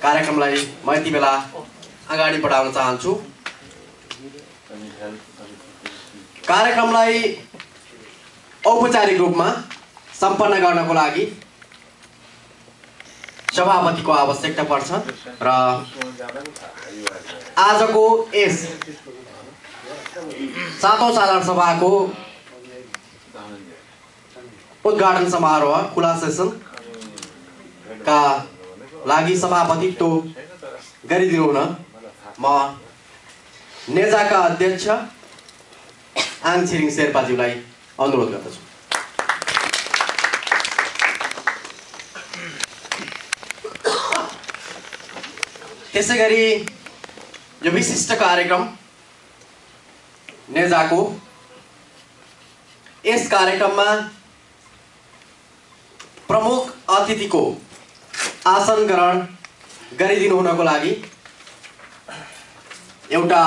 कार्यक्रमलाई म यति बेला अगाडि बढाउन चाहन्छु। कार्यक्रमलाई औपचारिक रूपमा सम्पन्न गर्नको लागि सभापतिको आवश्यकता पर्छ र आजको यस 7औं साधारण सभाको उद्घाटन समारोह खुला सेसन का लागि सभापतित्व गरिदिनु हुन म नेजाका अध्यक्ष आङ छिरिङ शेर्पाज्यूलाई अनुरोध गर्दछु। त्यसैगरी यो विशिष्ट कार्यक्रम नेजाको यस कार्यक्रममा प्रमुख अतिथिको आसन ग्रहण गरिदिनु हुनको लागि एउटा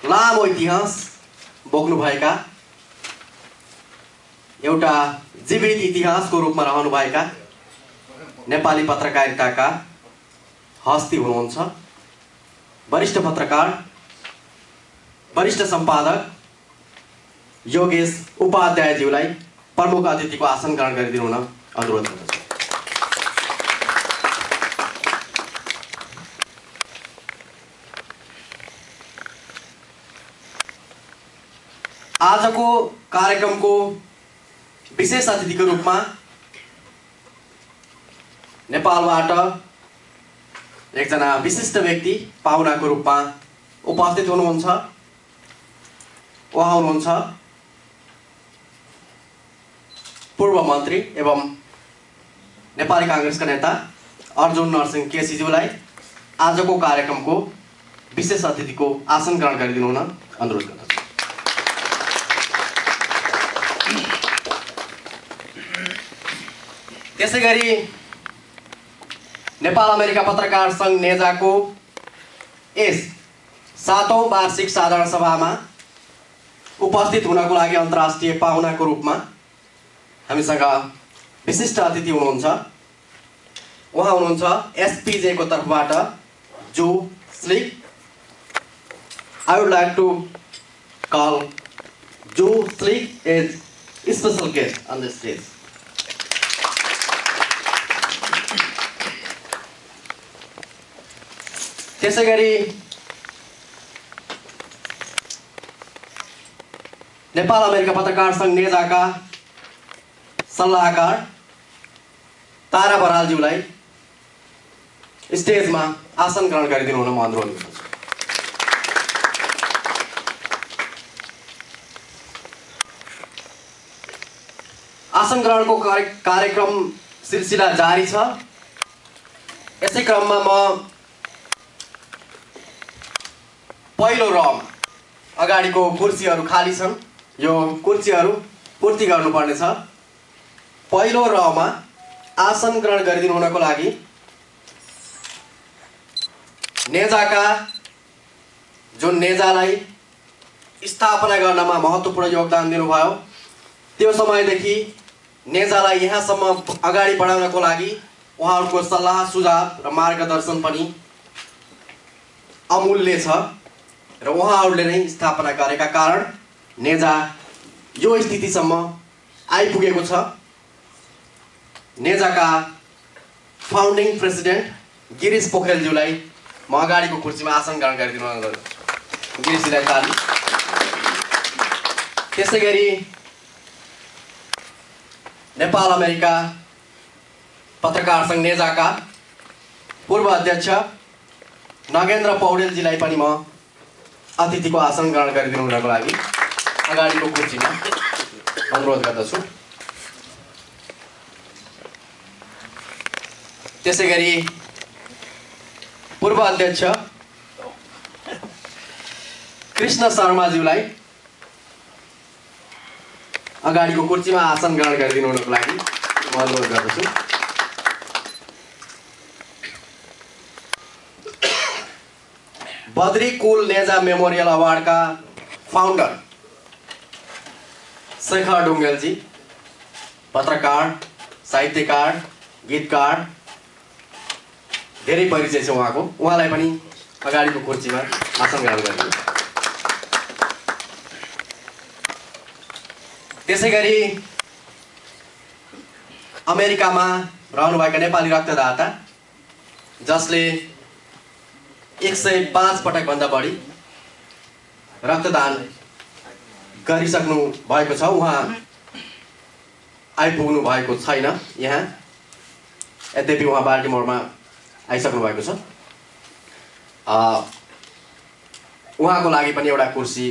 लामो इतिहास बोक्नुभएका, एउटा जीवित इतिहासको रूपमा रहनुभएका नेपाली पत्रकारिताका हस्ती हुनुहुन्छ वरिष्ठ पत्रकार, वरिष्ठ सम्पादक योगेश उपाध्यायज्यूलाई प्रमुख अतिथिको आसन ग्रहण गरिदिनु हुन अनुरोध गर्दछु। आजको कार्यक्रमको विशेष अतिथिको रूपमा नेपालबाट एकजना विशिष्ट व्यक्ति पाहुनाको रूपमा उपस्थित हुनुहुन्छ। उहाँ हुनुहुन्छ पूर्व मन्त्री एवं नेपाली कांग्रेसका नेता अर्जुन नरसिंह केसीज्यूलाई आजको कार्यक्रमको विशेष अतिथिको आसन ग्रहण गरिदिनु हुन अनुरोध गर्दछु। त्यसैगरी नेपाल अमेरिका पत्रकार संघ नेजाको यस 7औं वार्षिक साधारण सभामा उपस्थित हुनको लागि अन्तर्राष्ट्रिय पाहुनाको रूपमा हामीसँग विशिष्ट अतिथि हुनुहुन्छ। उहाँ हुनुहुन्छ एसपीजे को तर्फबाट जो slick. I would like to call Joe Slick as a special guest on the stage. त्यसैगरी नेपाल अमेरिका पत्रकार संघ नेजाका सल्लाहकार तारा बरालज्यूलाई स्टेजमा आसन ग्रहण गरिदिनु हुन म अनुरोध गर्दछु। आसन ग्रहणको कार्यक्रम सिलसिला जारी छ। यसै क्रममा म पहिलो रम अगाडिको कुर्सीहरू खाली छन्, यो कुर्सीहरू पूर्ति गर्नुपर्ने छ। पहिलो रमा आसन ग्रहण गरिदिनु हुनको लागि नेजाका जुन नेजालाई स्थापना गर्नमा महत्त्वपूर्ण योगदान दिनुभयो, त्यो समयदेखि नेजालाई यहाँसम्म अगाडि बढाउनको लागि उहाँहरूको सल्लाह सुझाव र मार्गदर्शन पनि अमूल्य छ र उहाँहरूले नै स्थापना गरेका कारण नेजा यो स्थितिसम्म आइपुगेको छ। नेजाका फाउन्डिङ प्रेसिडेन्ट गिरीश पोखरेलज्यूलाई म अगाडिको कुर्सीमा आसन ग्रहण गरिदिनु गर्दछु। गिरीशजीलाई ताली। त्यसैगरी नेपाल अमेरिका पत्रकार संघ नेजाका पूर्व अध्यक्ष नगेन्द्र पौडेलजीलाई पनि म अतिथिको आसन ग्रहण गरिदिनु हुनको लागि अगाडिको कुर्सीमा अनुरोध गर्दछु। त्यसैगरी पूर्व अध्यक्ष कृष्ण शर्माज्यूलाई अगाडिको कुर्सीमा आसन ग्रहण गरिदिनु हुनको लागि म अनुरोध गर्दछु। बद्री कुल नेजा मेमोरियल अवार्ड का फाउंडर शेखर ढुंगेलजी, पत्रकार, साहित्यकार, गीतकार, धेरै परिचय छ उहाँको। उहाँलाई पनि अगाडिको कुर्सीमा आसन ग्रहण गरिदिनु। त्यसैगरी अमेरिकामा रहनुभएका नेपाली रक्तदाता जसले 105 पटकभन्दा बढी रक्तदान गरिसक्नु भएको छ, उहाँ आइपुग्नु भएको छैन यहाँ। यद्यपि उहाँ बाल्टिमोरमा आइसक्नु भएको छ। उहाँको लागि पनि एउटा कुर्सी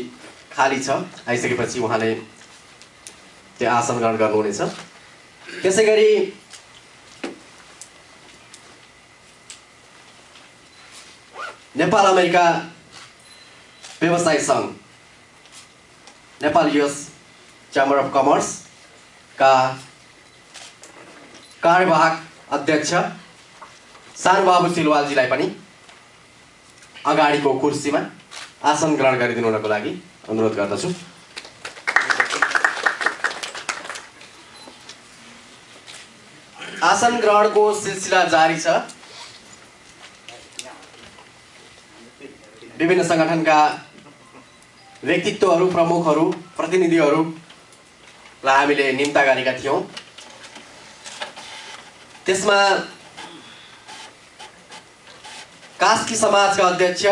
खाली छ। आइसकेपछि उहाँले त्यो आसन ग्रहण गर्नुहुनेछ। त्यसैगरी नेपाल अमेरिका व्यवसाय सङ्घ, Nepal US chamber of commerce का कार्यवाहक अध्यक्ष सानुबाबु सिलवालजीलाई पनि अगाडिको कुर्सीमा आसन ग्रहण गरिदिनुको लागि अनुरोध गर्दछु। आसन ग्रहणको सिलसिला जारी छ। विभिन्न संगठनका व्यक्तित्वहरू, प्रमुखहरू, प्रतिनिधिहरूलाई हामीले निम्ता गरेका थियौँ। त्यसमा कास्की समाजका अध्यक्ष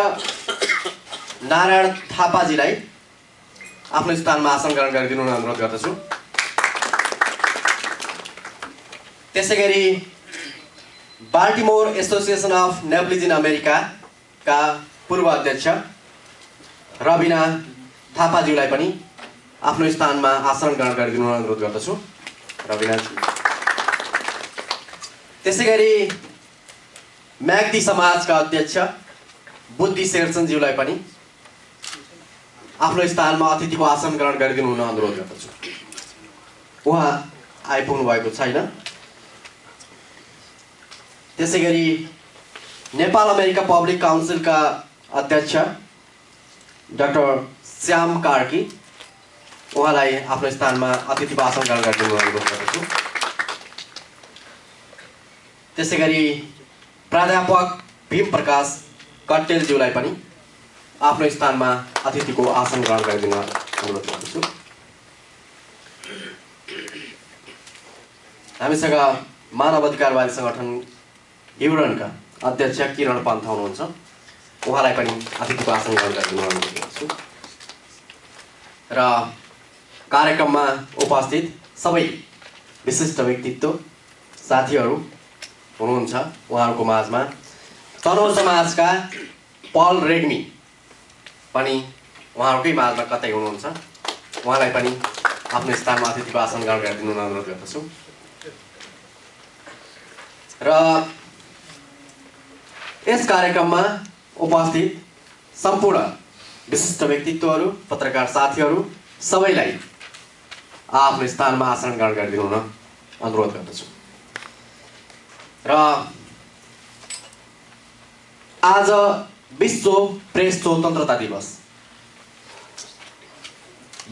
नारायण थापाजीलाई आफ्नो स्थानमा आसन ग्रहण गरिदिनु अनुरोध गर्दछु। त्यसैगरी Baltimore association of Nepalese in America का पूर्व अध्यक्ष रबिना थापाज्यूलाई पनि आफ्नो स्थानमा आसन ग्रहण गरिदिनु अनुरोध गर्दछु। रबिनाजी। त्यसैगरी म्याग्दी समाजका अध्यक्ष बुद्धि शेरचन्दज्यूलाई पनि आफ्नो स्थानमा अतिथिको आसन ग्रहण गरिदिनु हुन अनुरोध गर्दछु। उहाँ आइपुग्नु भएको छैन। त्यसैगरी नेपाल अमेरिका पब्लिक काउन्सिलका अध्यक्ष डाक्टर श्याम कार्की, उहाँलाई आफ्नो स्थानमा अतिथिको आसन ग्रहण गरिदिनु अनुरोध गर्दछु। त्यसैगरी प्राध्यापक भीम प्रकाश कट्टेलज्यूलाई पनि आफ्नो स्थानमा अतिथिको आसन ग्रहण गरिदिनु अनुरोध गर्दछु। हामीसँग मानव अधिकारवादी संगठन युरणका अध्यक्ष किरण पन्थ हुनुहुन्छ। उहाँलाई पनि अतिथिको आसन ग्रहण गरिदिनु अनुरोध गर्छु। र कार्यक्रममा उपस्थित सबै विशिष्ट व्यक्तित्व साथीहरू हुनुहुन्छ। उहाँहरूको माझमा तनहुँ समाजका पल रेग्मी पनि उहाँहरूकै माझमा कतै हुनुहुन्छ। उहाँलाई पनि आफ्नो स्थानमा अतिथिको आसन ग्रहण गरिदिनु अनुरोध गर्दछु। र यस कार्यक्रममा उपस्थित सम्पूर्ण विशिष्ट व्यक्तित्वहरू, पत्रकार साथीहरू सबैलाई आफ्नो स्थानमा आसन ग्रहण गरिदिनु हुन अनुरोध गर्दछु। र आज विश्व प्रेस स्वतन्त्रता दिवस।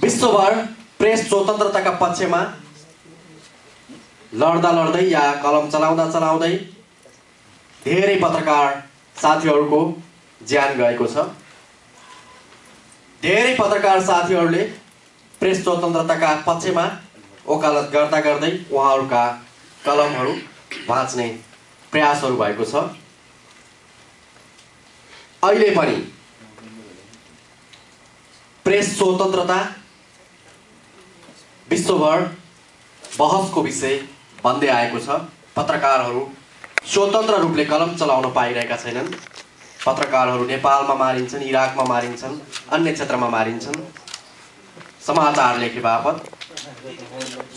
विश्वभर प्रेस स्वतन्त्रताका पक्षमा लड्दा लड्दै या कलम चलाउँदा चलाउँदै धेरै पत्रकार साथीहरूको ज्यान गएको छ। धेरै पत्रकार साथीहरूले प्रेस स्वतन्त्रताका पक्षमा वकालत गर्दा गर्दै उहाँहरूका कलमहरू बाँच्ने प्रयासहरू भएको छ। अहिले पनि प्रेस स्वतन्त्रता विश्वभर बहसको विषय बन्दै आएको छ। पत्रकारहरू स्वतन्त्र रूपले कलम चलाउन पाइरहेका छैनन्। पत्रकारहरू नेपालमा मारिन्छन्, इराकमा मारिन्छन्, अन्य क्षेत्रमा मारिन्छन्। समाचार लेखे बापत,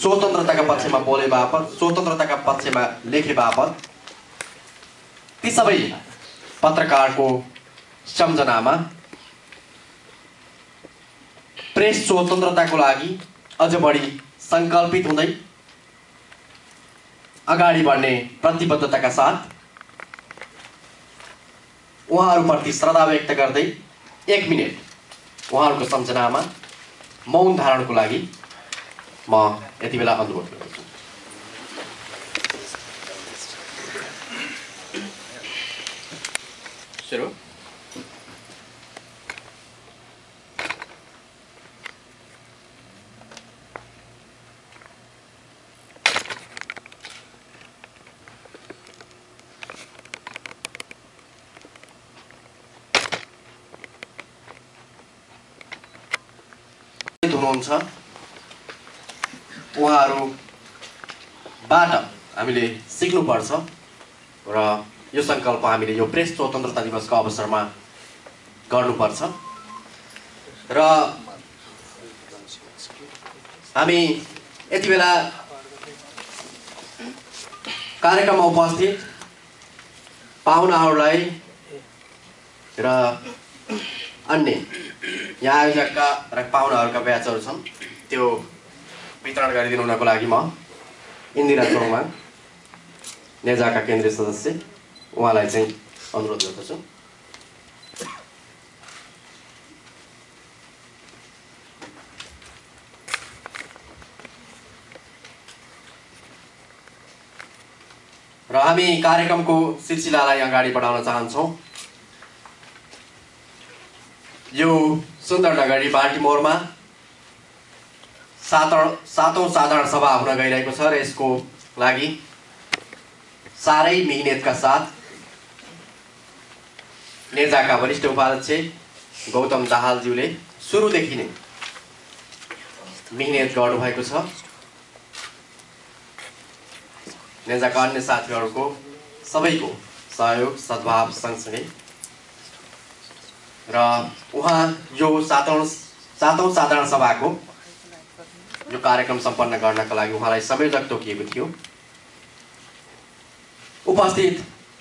स्वतन्त्रताका पक्षमा बोले बापत, स्वतन्त्रताका पक्षमा लेखे बापत ती सबै पत्रकारको सम्झनामा प्रेस स्वतन्त्रताको लागि अझ बढी सङ्कल्पित हुँदै अगाडि बढ्ने प्रतिबद्धताका साथ उहाँहरूप्रति श्रद्धा व्यक्त गर्दै 1 मिनेट उहाँहरूको सम्झनामा मौन धारणको लागि म यति बेला अनुरोध गर्दछु। हुनुहुन्छ उहाँहरूबाट हामीले सिक्नुपर्छ र यो सङ्कल्प हामीले यो प्रेस स्वतन्त्रता दिवसको अवसरमा गर्नुपर्छ र हामी यति बेला कार्यक्रममा उपस्थित पाहुनाहरूलाई र अन्य यहाँ आयोजकका र पाहुनाहरूका ब्याचहरू छन् त्यो वितरण गरिदिनु हुनको लागि म इन्दिरा चौहान नेजाका केन्द्रीय सदस्य उहाँलाई चाहिँ अनुरोध गर्दछु। र हामी कार्यक्रमको सिलसिलालाई अगाडि बढाउन चाहन्छौँ। यो सुन्दर नगरी बाल्टिमोरमा सातौं साधारण सभा हुन गइरहेको छ र यसको लागि साह्रै मिहिनेतका साथ नेजाका वरिष्ठ उपाध्यक्ष गौतम दाहालज्यूले सुरुदेखि नै मिहिनेत गर्नुभएको छ। नेजाका अन्य साथीहरूको सबैको सहयोग सद्भाव सँगसँगै र उहाँ यो सातौं साधारण सभाको यो कार्यक्रम सम्पन्न गर्नका लागि उहाँलाई संयोजक तोकिएको थियो। उपस्थित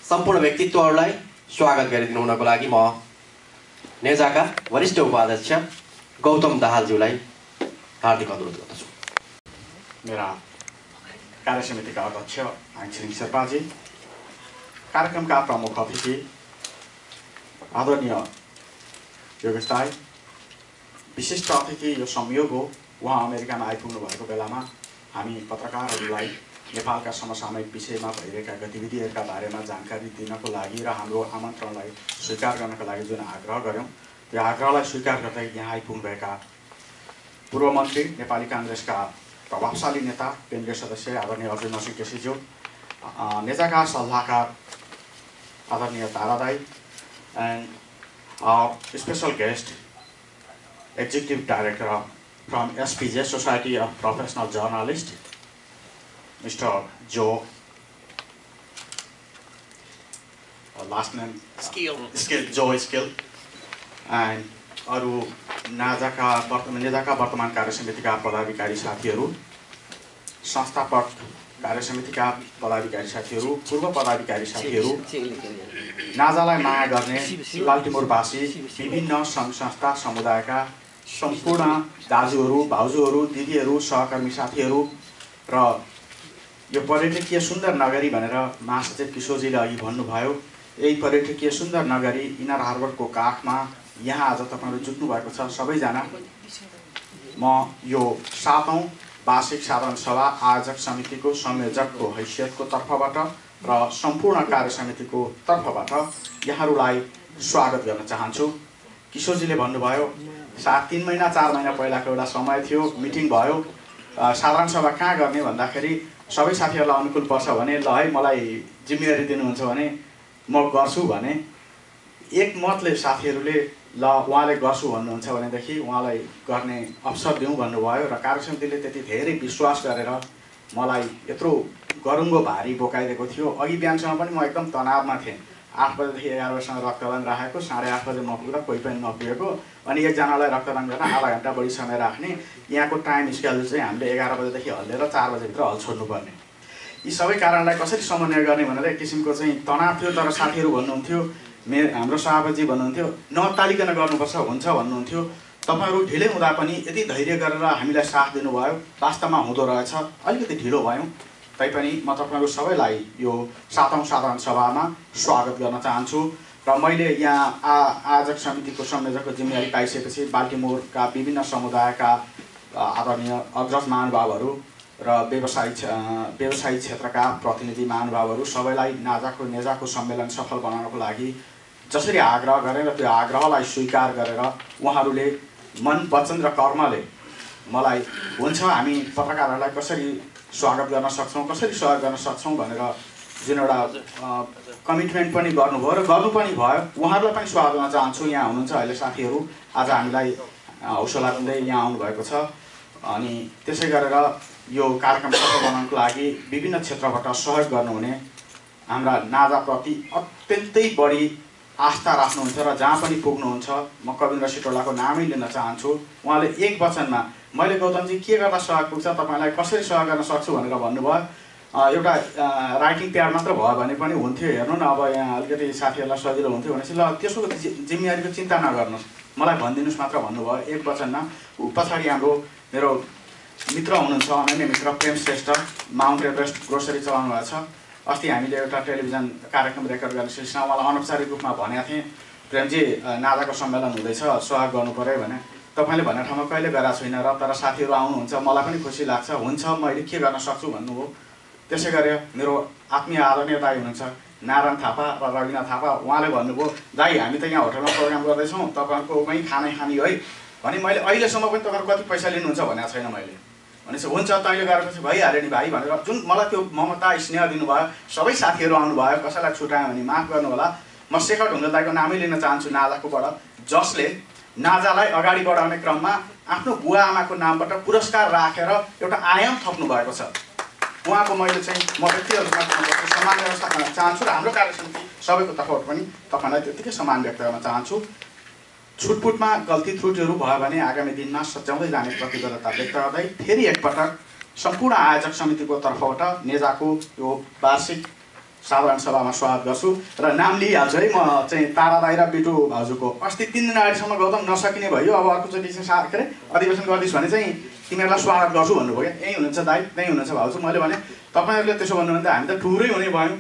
सम्पूर्ण व्यक्तित्वहरूलाई स्वागत गरिदिनु हुनको लागि म नेजाका वरिष्ठ उपाध्यक्ष गौतम दाहालज्यूलाई हार्दिक अनुरोध गर्दछु। मेरा कार्य समितिका अध्यक्ष आङछिरिङ शेर्पाजी, कार्यक्रमका प्रमुख अतिथि आदरणीय योगेश दाई, विशिष्ट अतिथि यो संयोग हो उहाँ अमेरिकामा आइपुग्नु भएको बेलामा हामी पत्रकारहरूलाई नेपालका समसामयिक विषयमा भइरहेका गतिविधिहरूका बारेमा जानकारी दिनको लागि र हाम्रो आमन्त्रणलाई स्वीकार गर्नका लागि जुन आग्रह गऱ्यौँ त्यो आग्रहलाई स्वीकार गर्दै यहाँ आइपुग्नुभएका पूर्व मन्त्री नेपाली काङ्ग्रेसका प्रभावशाली नेता केन्द्रीय सदस्य आदरणीय अर्जुन नरसिंह केसीज्यू, नेजाका सल्लाहकार आदरणीय तारा दाई, and special guest executive director from SPJ Society of Professional Journalists, Mr. Joe, last name Joe Skill, and अरू नेजाका वर्तमान कार्य समितिका पदाधिकारी साथीहरू, संस्थापक कार्य समितिका पदाधिकारी साथीहरू, पूर्व पदाधिकारी साथीहरू, नाजालाई माया गर्ने बाल्टिमोरवासी विभिन्न सङ्घ संस्था समुदायका सम्पूर्ण दाजुहरू, भाउजूहरू, दिदीहरू, सहकर्मी साथीहरू र यो पर्यटकीय सुन्दर नगरी भनेर महासचिव किशोरजीले अघि भन्नुभयो, यही पर्यटकीय सुन्दर नगरी इनर हार्बरको काखमा यहाँ आज तपाईहरु जुट्नु भएको छ। सबैजना म यो 7औं वार्षिक साधारण सभा आयोजक समितिको संयोजकको हैसियतको तर्फबाट र सम्पूर्ण कार्य समितिको तर्फबाट यहाँहरूलाई स्वागत गर्न चाहन्छु। किशोरजीले भन्नुभयो 3 महिना 4 महिना पहिलाको एउटा समय थियो, मिटिङ भयो, साधारण सभा कहाँ गर्ने भन्दाखेरि सबै साथीहरूलाई अनुकूल पर्छ भने ल है मलाई जिम्मेवारी दिनुहुन्छ भने म गर्छु भने एक मतले साथीहरूले ल उहाँले गर्छु भन्नुहुन्छ भनेदेखि उहाँलाई गर्ने अवसर दिउँ भन्नुभयो र कार्यसमितिले त्यति धेरै विश्वास गरेर मलाई यत्रो गरुङ्गो भारी बोकाइदिएको थियो। अघि बिहानसम्म पनि म एकदम तनावमा थिएँ। 8 बजेदेखि 11 बजेसम्म रक्तदान राखेको, 8:30 बजे नपुग्दा कोही पनि नपुगेको, अनि एकजनालाई रक्तदान गर्न आधा घन्टा बढी समय राख्ने, यहाँको टाइम स्केड्युल चाहिँ हामीले 11 बजेदेखि हल्लेर 4 बजेभित्र हल छोड्नुपर्ने। यी सबै कारणलाई कसरी समन्वय गर्ने भनेर एक किसिमको चाहिँ तनाव थियो। तर साथीहरू भन्नुहुन्थ्यो, हाम्रो सभापति भन्नुहुन्थ्यो नअत्तालिकन गर्नुपर्छ हुन्छ भन्नुहुन्थ्यो। तपाईहरु ढिलै हुँदा पनि यति धैर्य गरेर हामीलाई साथ दिनुभयो, वास्तवमा हुँदो रहेछ। अलिकति ढिलो भयौँ तैपनि म तपाईहरु सबैलाई यो 7औं साधारण सभामा स्वागत गर्न चाहन्छु। र मैले यहाँ आयोजक समितिको संयोजकको जिम्मेवारी पाइसकेपछि बाल्टिमोरका विभिन्न समुदायका आदरणीय अग्रज महानुभावहरू र व्यवसायिक क्षेत्रका प्रतिनिधि महानुभावहरू सबैलाई नेजाको सम्मेलन सफल बनाउनको लागि जसरी आग्रह गरे र त्यो आग्रहलाई स्वीकार गरेर उहाँहरूले मन वचन र कर्मले मलाई हुन्छ हामी पत्रकारहरूलाई कसरी स्वागत गर्न सक्छौँ, कसरी सहयोग गर्न सक्छौँ भनेर जुन एउटा कमिटमेन्ट पनि गर्नुभयो र गर्नु पनि भयो। उहाँहरूलाई पनि स्वागत गर्न चाहन्छु। यहाँ हुनुहुन्छ अहिले साथीहरू, आज हामीलाई हौसला दिँदै यहाँ आउनुभएको छ। अनि त्यसै गरेर यो कार्यक्रम सफल बनाउनको लागि विभिन्न क्षेत्रबाट सहयोग गर्नुहुने हाम्रा नाजाप्रति अत्यन्तै बढी आस्था राख्नुहुन्छ र जहाँ पनि पुग्नुहुन्छ म कविन्द्र सिटौलाको नामै लिन चाहन्छु। उहाँले एक वचनमा मैले गौतमजी के गर्दा सहयोग पुग्छ, तपाईँलाई कसरी सहयोग गर्न सक्छु भनेर भन्नुभयो। एउटा राइटिङ प्याड मात्र भयो भने पनि हुन्थ्यो, हेर्नु न अब यहाँ अलिकति साथीहरूलाई सजिलो हुन्थ्यो भनेपछि ल त्यसको जिम्मेवारीको चिन्ता नगर्नुहोस्, मलाई भनिदिनुहोस् मात्र भन्नुभयो एक वचनमा। पछाडि हाम्रो मेरो मित्र हुनुहुन्छ, अनन्य मित्र प्रेम श्रेष्ठ, माउन्ट एभरेस्ट ग्रोसरी चलाउनु भएको छ। अस्ति हामीले एउटा टेलिभिजन कार्यक्रम रेकर्ड गर्ने सिलसिला उहाँलाई अनौपचारिक रूपमा भनेको थिएँ, प्रेमजी नाजाको सम्मेलन हुँदैछ, सहयोग गर्नु पऱ्यो भने। तपाईँले भन्ने ठाउँमा कहिले गएको छुइनँ र तर साथीहरू आउनुहुन्छ, मलाई पनि खुसी लाग्छ, हुन्छ मैले के गर्न सक्छु भन्नुभयो। त्यसै गरी मेरो आत्मीय आदरणीय दाइ हुनुहुन्छ नारायण थापा र रविना थापा, उहाँले भन्नुभयो दाइ हामी त यहाँ होटलमा प्रोग्राम गर्दैछौँ, तपाईँहरूकोमै खानै खाने है भने मैले अहिलेसम्म पनि तपाईँहरू कति पैसा लिनुहुन्छ भनेको छैन मैले। भनेपछि हुन्छ तैँले गरेपछि भइहाल्यो नि भाइ भनेर जुन मलाई त्यो ममता स्नेह दिनुभयो। सबै साथीहरू आउनुभयो, कसैलाई छुट्यायो भने माफ गर्नु होला। म शेखर ढुङ्गेल दाइको नामै लिन चाहन्छु नाजाकोबाट, जसले नाजालाई अगाडि बढाउने क्रममा आफ्नो बुवा आमाको नामबाट पुरस्कार राखेर एउटा आयाम थप्नु भएको छ। उहाँको मैले चाहिँ म व्यक्तिगत रूपमा सम्मान व्यवस्था गर्न चाहन्छु र हाम्रो कार्य समिति सबैको तर्फबाट पनि तपाईँलाई त्यत्तिकै सम्मान व्यक्त गर्न चाहन्छु। छुटपुटमा गल्ती त्रुटिहरू भयो भने आगामी दिनमा सच्याउँदै जाने प्रतिबद्धता व्यक्त गर्दै फेरि एकपटक सम्पूर्ण आयोजक समितिको तर्फबाट नेजाको यो वार्षिक साधारण सभामा स्वागत गर्छु र नाम लिइहाल्छु है। म चाहिँ तारा दाइ र बिटु भाउजूको अस्ति 3 दिन अगाडिसम्म गौतम नसकिने भयो, अब अर्कोचोटि चाहिँ के अरे अधिवेशन गर्दैछु भने चाहिँ तिमीहरूलाई स्वागत गर्छु भन्नुभयो क्या। यहीँ हुनुहुन्छ दाइ, यहीँ हुनुहुन्छ भाउजू। मैले भने तपाईँहरूले त्यसो भन्नुभयो भने त हामी त ठुलै हुने भयौँ,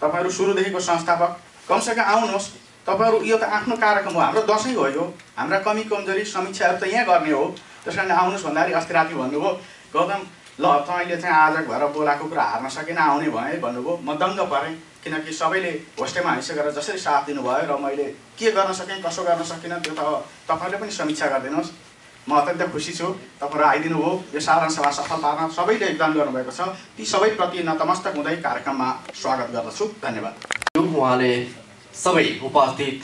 तपाईँहरू सुरुदेखिको संस्थापक, कमसेकम आउनुहोस्। तपाईँहरू यो त आफ्नो कार्यक्रम हो, हाम्रो दसैँ हो यो, हाम्रा कमी कमजोरी समीक्षाहरू त यहाँ गर्ने हो। त्यस कारण आउनुहोस् भन्दाखेरि अस्ति राति भन्नुभयो गौतम ल तैँले चाहिँ आयोजक भएर बोलाएको कुरा हार्न सकेन, आउने भएँ भन्नुभयो। म दङ्ग परेँ, किनकि सबैले होस्टेलमा हाइसकेर जसरी साथ दिनुभयो र मैले के गर्न सकेँ कसो गर्न सकिनँ त्यो त तपाईँहरूले पनि समीक्षा गरिदिनुहोस्। म अत्यन्त खुसी छु तपाईँहरू आइदिनु भयो, यो साधारण सभा सफल पार्न सबैले योगदान गर्नुभएको छ। ती सबैप्रति नतमस्तक हुँदै कार्यक्रममा स्वागत गर्दछु। धन्यवाद। उहाँले सबै उपस्थित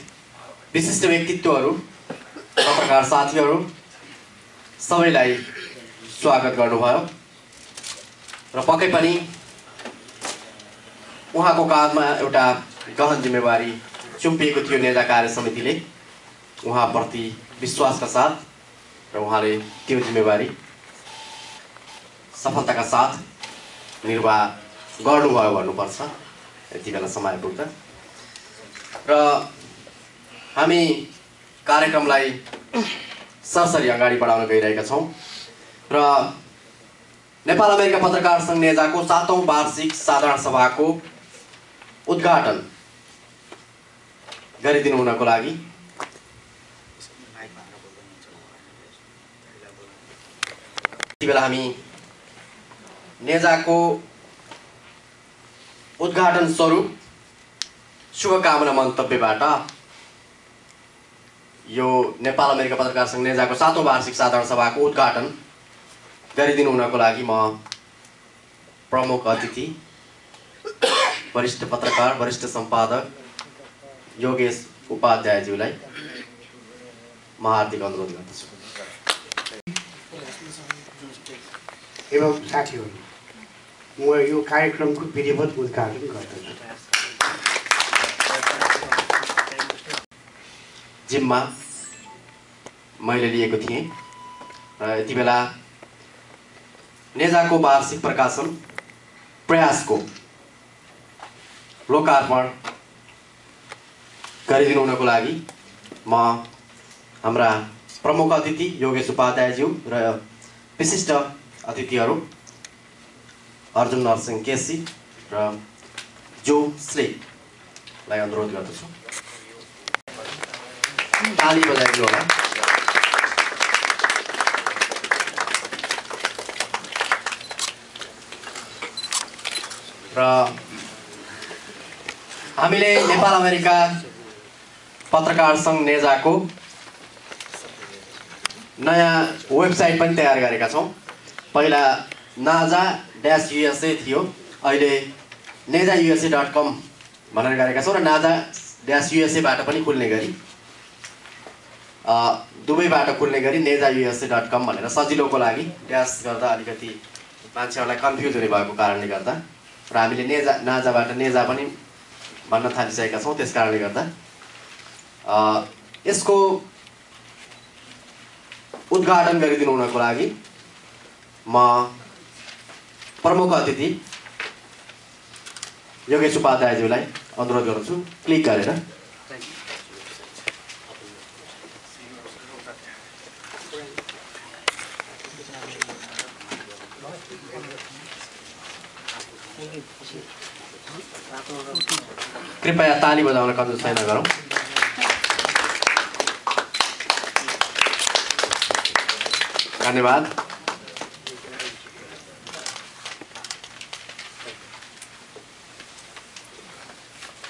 विशिष्ट व्यक्तित्वहरू, पत्रकार साथीहरू सबैलाई स्वागत गर्नुभयो र पक्कै पनि उहाँको काँधमा एउटा गहन जिम्मेवारी सुम्पिएको थियो नेजा कार्य समितिले उहाँप्रति विश्वासका साथ, र उहाँले त्यो जिम्मेवारी सफलताका साथ निर्वाह गर्नुभयो भन्नुपर्छ यति बेला समय पुग्दा। र हामी कार्यक्रमलाई सरसरी अगाडि बढाउन गइरहेका छौँ र नेपाल अमेरिका पत्रकार सङ्घ नेजाको 7औं वार्षिक साधारण सभाको उद्घाटन गरिदिनु हुनको लागि यति बेला हामी नेजाको उद्घाटन स्वरूप शुभकामना मन्तव्यबाट यो नेपाल अमेरिका पत्रकार सङ्घ नेजाको 7औं वार्षिक साधारण सभाको उद्घाटन गरिदिनु हुनको लागि म प्रमुख अतिथि वरिष्ठ पत्रकार वरिष्ठ सम्पादक योगेश उपाध्यायज्यूलाई म हार्दिक अनुरोध गर्दछु। एवं साथीहरू, म यो कार्यक्रमको विधिवत उद्घाटन गर्दछु। जिम्मा मैले लिएको थिएँ र यति बेला नेजाको वार्षिक प्रकाशन प्रयासको लोकार्पण गरिदिनु हुनको लागि म हाम्रा प्रमुख अतिथि योगेश उपाध्यायज्यू र विशिष्ट अतिथिहरू अर्जुन नरसिंह केसी र जो स्लेलाई अनुरोध गर्दछु। ताली बजाइदिनु होला। र हामीले नेपाल अमेरिका पत्रकार सङ्घ नेजाको नयाँ वेबसाइट पनि तयार गरेका छौँ। पहिला naja-usa थियो, अहिले neja-usa.com भनेर गरेका छौँ र naja-usa बाट पनि खुल्ने गरी दुबईबाट खुल्ने गरी neja.usa.com भनेर सजिलोको लागि ड्यास गर्दा अलिकति मान्छेहरूलाई कन्फ्युज हुने भएको कारणले गर्दा र हामीले नाजाबाट नेजा पनि भन्न थालिसकेका छौँ। त्यस कारणले गर्दा यसको उद्घाटन गरिदिनु हुनको लागि म प्रमुख अतिथि योगेश उपाध्यायज्यूलाई अनुरोध गर्छु क्लिक गरेर। कृपया ताली बजाउन कन्जुसाइ नगरौँ। धन्यवाद।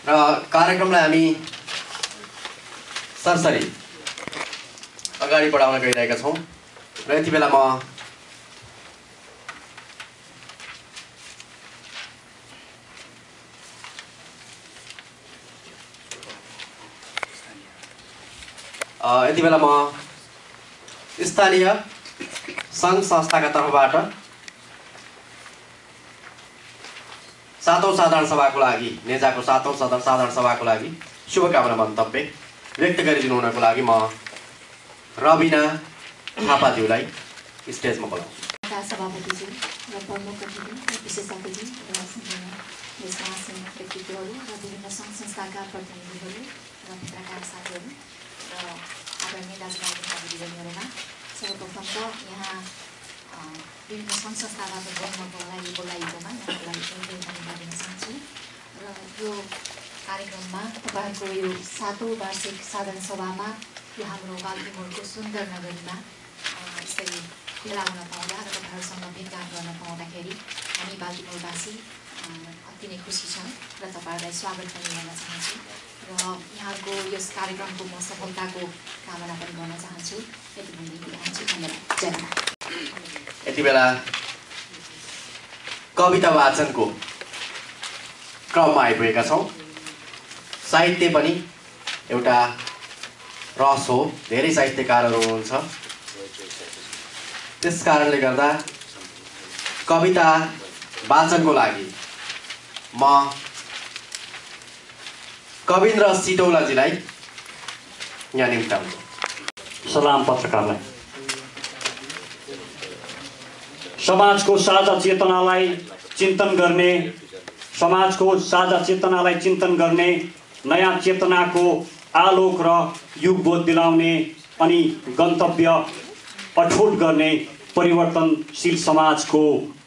र कार्यक्रमलाई हामी सरसरी अगाडि बढाउन गइरहेका छौँ र यति बेला म स्थानीय सङ्घ संस्थाका तर्फबाट 7औं साधारण सभाको लागि नेजाको 7औं साधारण सभाको लागि शुभकामना मन्तव्य व्यक्त गरिदिनु हुनको लागि म रबिना थापाज्यूलाई स्टेजमा बोलाउँछु। सभापतिज्यू र प्रमुख अतिथि विशेष अतिथि र यसमा आसीन व्यक्तित्वहरू र विभिन्न सङ्घ संस्थाका प्रतिनिधिहरू र पत्रकार साथीहरू र आदरणीय दाजुभाइ दिदीबहिनीहरूमा सर्वप्रथम त यहाँ विभिन्न सङ्घ संस्थाबाट बोल्नको लागि बोलाइएकोमा यहाँको लागि धेरै धन्यवाद दिन चाहन्छु। र यो कार्यक्रममा तपाईँहरूको यो 7औं वार्षिक साधारण सभामा यो हाम्रो बाल्टिमोरको सुन्दर नगरीमा यसरी भेला हुन पाउँदा र तपाईँहरूसँग भेटघाट गर्न पाउँदाखेरि हामी बाल्टिमोरवासी अति नै खुसी छौँ र तपाईँहरूलाई स्वागत पनि गर्न चाहन्छु र यहाँको यस कार्यक्रमको म सफलताको कामना पनि गर्न चाहन्छु। यति भन्दै चाहन्छु। धन्यवाद। जय माता। यति बेला कविता वाचनको क्रममा आइपुगेका छौँ। साहित्य पनि एउटा रस हो, धेरै साहित्यकारहरू हुनुहुन्छ। त्यस कारणले गर्दा कविता वाचनको लागि म कविन्द्र सिटौलाजीलाई यहाँ निम्ताउँछु। सलाम पत्रकारलाई। समाजको साझा चेतनालाई चिन्तन गर्ने, समाजको साझा चेतनालाई चिन्तन गर्ने, नयाँ चेतनाको आलोक र युगबोध दिलाउने अनि गन्तव्य अठोट गर्ने परिवर्तनशील समाजको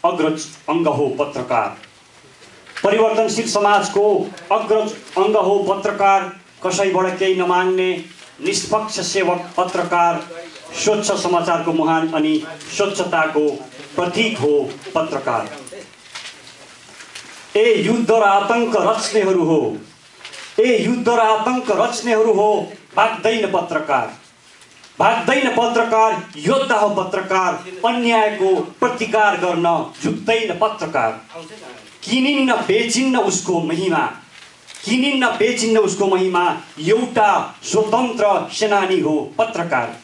अग्रज अङ्ग हो पत्रकार। परिवर्तनशील समाजको अग्रज अङ्ग हो पत्रकार। कसैबाट केही नमाग्ने निष्पक्ष सेवक पत्रकार। स्वच्छ समाचारको मुहान अनि स्वच्छताको प्रतीक हो पत्रकार। ए युद्ध र आतंक रच्नेहरू हो, ए युद्ध र आतंक रच्नेहरू हो, भाग्दैन पत्रकार। भाग्दैन पत्रकार, योद्धा हो पत्रकार। अन्यायको प्रतिकार गर्न झुक्दैन पत्रकार। किनिन्न बेचिन्न उसको महिमा, किनिन्न बेचिन्न उसको महिमा। एउटा स्वतन्त्र सेनानी हो पत्रकार।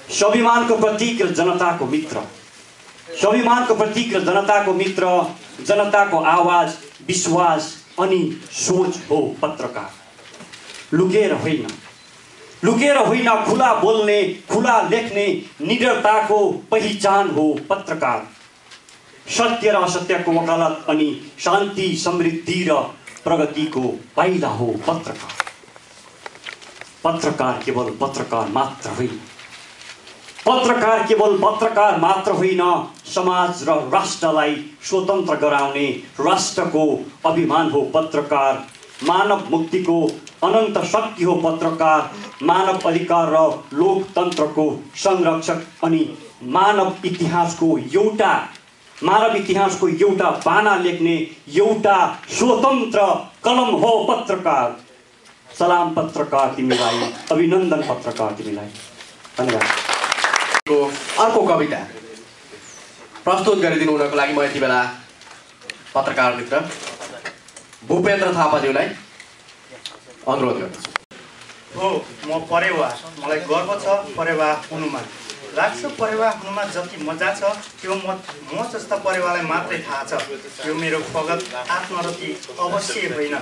स्वाभिमानको प्रतीक र जनताको मित्र, स्वाभिमानको प्रतीक र जनताको मित्र। जनताको आवाज, विश्वास अनि सोच हो पत्रकार। लुकेर होइन, लुकेर होइन, खुला बोल्ने, खुला लेख्ने निडरताको पहिचान हो पत्रकार। सत्य र असत्यको वकालत अनि शान्ति, समृद्धि र प्रगतिको पाइला हो पत्रकार। पत्रकार केवल पत्रकार मात्र होइन, पत्रकार केवल पत्रकार मात्र होइन, समाज र राष्ट्रलाई स्वतन्त्र गराउने राष्ट्रको अभिमान हो पत्रकार। मानव मुक्तिको अनन्त शक्ति हो पत्रकार। मानव अधिकार र लोकतन्त्रको संरक्षक अनि मानव इतिहासको एउटा पाना लेख्ने एउटा स्वतन्त्र कलम हो पत्रकार। सलाम पत्रकार तिमीलाई, अभिनन्दन पत्रकार तिमीलाई। धन्यवाद। अर्को कविता प्रस्तुत गरिदिनु हुनको लागि म यति बेला पत्रकार मित्र भूपेन्द्र थापाज्यूलाई अनुरोध गर्दछु। हो म परेवा मलाई गर्व छ परेवा हुनुमा लाग्छ परेवा हुनुमा जति मजा छ त्यो म जस्ता परेवालाई मात्रै थाहा छ त्यो मेरो फगत आत्मरति अवश्य होइन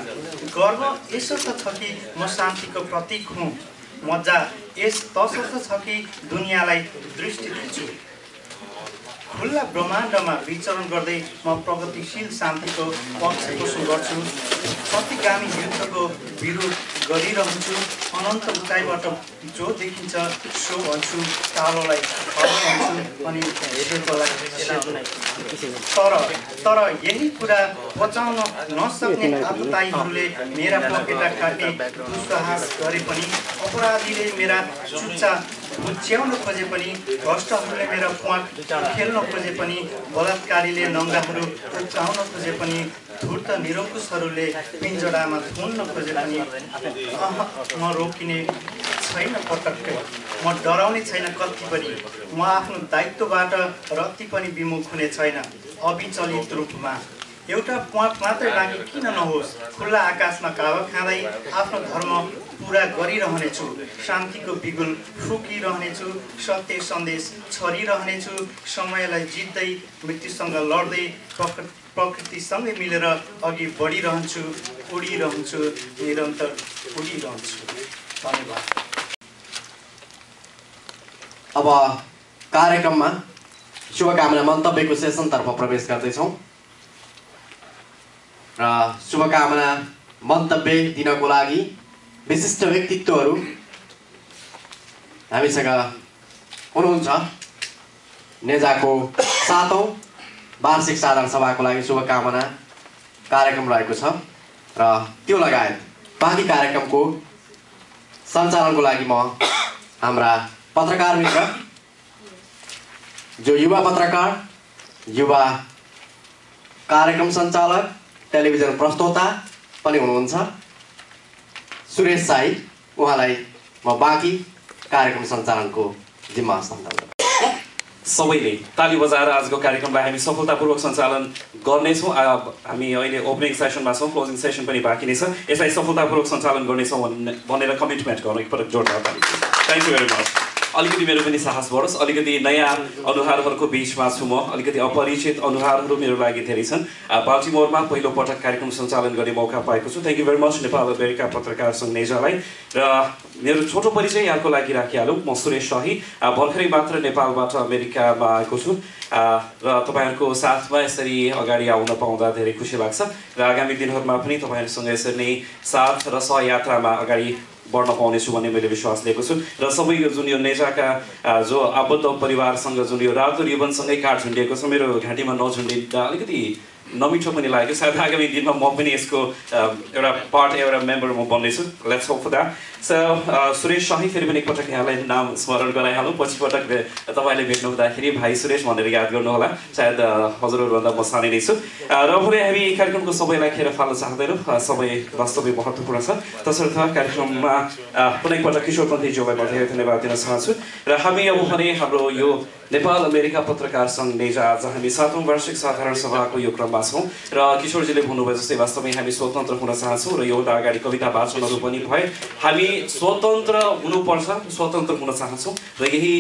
गर्व यसर्थ छ कि म शान्तिको प्रतीक हुँ मजा यस तसर्थ छ कि दुनियाँलाई दृष्टि दिन्छु खुल्ला ब्रह्माण्डमा विचरण गर्दै म प्रगतिशील शान्तिको पक्ष पोषण गर्छु प्रतिगामी युद्धको विरोध गरिरहन्छु अनन्त उचाइबाट जो देखिन्छ सो भन्छु कालोलाई भन्छु अनि सेतोलाई तर यही कुरा बचाउन नसक्ने आततायीहरूले मेरा पकेटा काट्ने दुस्साहस गरे पनि अपराधीले मेरा चुच्चा बुच्याउन खोजे पनि भ्रष्टहरूले मेरा प्वाट खेल्न खोजे पनि बलात्कारीले नङ्गाहरू उचाउन खोजे पनि धूर्त निरङ्कुशहरूले पिञ्जडामा थुन्न खोजे पनि म रोकिने छैन पटक्कै म डराउने छैन कति पनि म आफ्नो दायित्वबाट रत्ति पनि विमुख हुने छैन अविचलित रूपमा एउटा प्वाट मात्रै लागि किन नहोस् खुल्ला आकाशमा कावा खाँदै आफ्नो धर्म पुरा गरिरहनेछु शान्तिको बिगुल फुकिरहनेछु सत्य सन्देश छरिरहनेछु समयलाई जित्दै मृत्युसँग लड्दै प्रकृतिसँगै मिलेर अघि बढिरहन्छु उडिरहन्छु निरन्तर उडिरहन्छु धन्यवाद अब कार्यक्रममा शुभकामना मन्तव्यको सेसनतर्फ प्रवेश गर्दैछौँ र शुभकामना मन्तव्य दिनको लागि विशिष्ट व्यक्तित्वहरू हामीसँग हुनुहुन्छ नेजाको 7औं वार्षिक साधारण सभाको लागि शुभकामना कार्यक्रम रहेको छ र त्यो लगायत बाँकी कार्यक्रमको सञ्चालनको लागि म हाम्रा पत्रकार मित्र जो युवा पत्रकार युवा कार्यक्रम सञ्चालक टेलिभिजन प्रस्तोता पनि हुनुहुन्छ सुरेश साई उहाँलाई म बाँकी कार्यक्रम सञ्चालनको जिम्मा हस्तान्तरण गर्छु सबैले ताली बजाएर आजको कार्यक्रमलाई हामी सफलतापूर्वक सञ्चालन गर्नेछौँ हामी अहिले ओपनिङ सेसनमा छौँ क्लोजिङ सेसन पनि बाँकी नै छ यसलाई सफलतापूर्वक सञ्चालन गर्नेछौँ भनेर कमिटमेन्ट गर्नु एकपटक जोडदार ताली थ्याङ्क यू भेरी मच अलिकति मेरो पनि साहस बढोस् अलिकति नयाँ अनुहारहरूको बिचमा छु म अलिकति अपरिचित अनुहारहरू मेरो लागि धेरै छन् बाल्टिमोरमा पहिलो पटक कार्यक्रम सञ्चालन गर्ने मौका पाएको छु thank you very much Nepal America पत्रकार सङ्घ नेजालाई र मेरो छोटो परिचय यहाँको लागि राखिहालौँ म सुरेश शाही भर्खरै मात्र नेपालबाट अमेरिकामा आएको छु र तपाईँहरूको साथमा यसरी अगाडि आउन पाउँदा धेरै खुसी लाग्छ र आगामी दिनहरूमा पनि तपाईँहरूसँग यसरी नै साथ र सहयात्रामा अगाडि बढ्न पाउनेछु भन्ने मैले विश्वास लिएको छु र सबै जुन यो नेजाका जो आबद्ध परिवारसँग जुन यो रातो रिबनसँगै काठ झुन्डिएको छ मेरो घाँटीमा नझुन्डिँदा अलिकति नमिठो पनि लाग्यो सायद आगामी दिनमा म पनि यसको एउटा पार्ट एउटा मेम्बर म बन्नेछु let's hope for that so Suresh Shahi फेरि पनि एकपटक यहाँलाई नाम स्मरण गराइहालौँ पछि पटक तपाईँले भेट्नु हुँदाखेरि भाइ सुरेश भनेर याद गर्नुहोला सायद हजुरहरूभन्दा म सानै नै छु र पनि हामी कार्यक्रमको सबैलाई खेर फाल्न चाहँदैनौँ समय वास्तवै महत्त्वपूर्ण छ तसर्थ कार्यक्रममा पुनः एकपटक किशोर पन्थीज्यूलाई म धेरै धन्यवाद दिन चाहन्छु र हामी अब भने हाम्रो यो नेपाल अमेरिका पत्रकार सङ्घ नेजा आज हामी 7औं वार्षिक साधारण सभाको यो क्रममा छौँ र किशोरजीले भन्नुभयो जस्तै वास्तवमै हामी स्वतन्त्र हुन चाहन्छौँ र योभन्दा अगाडि कविता वाचनहरू पनि भए हामी स्वतन्त्र हुनुपर्छ स्वतन्त्र हुन चाहन्छौँ र यही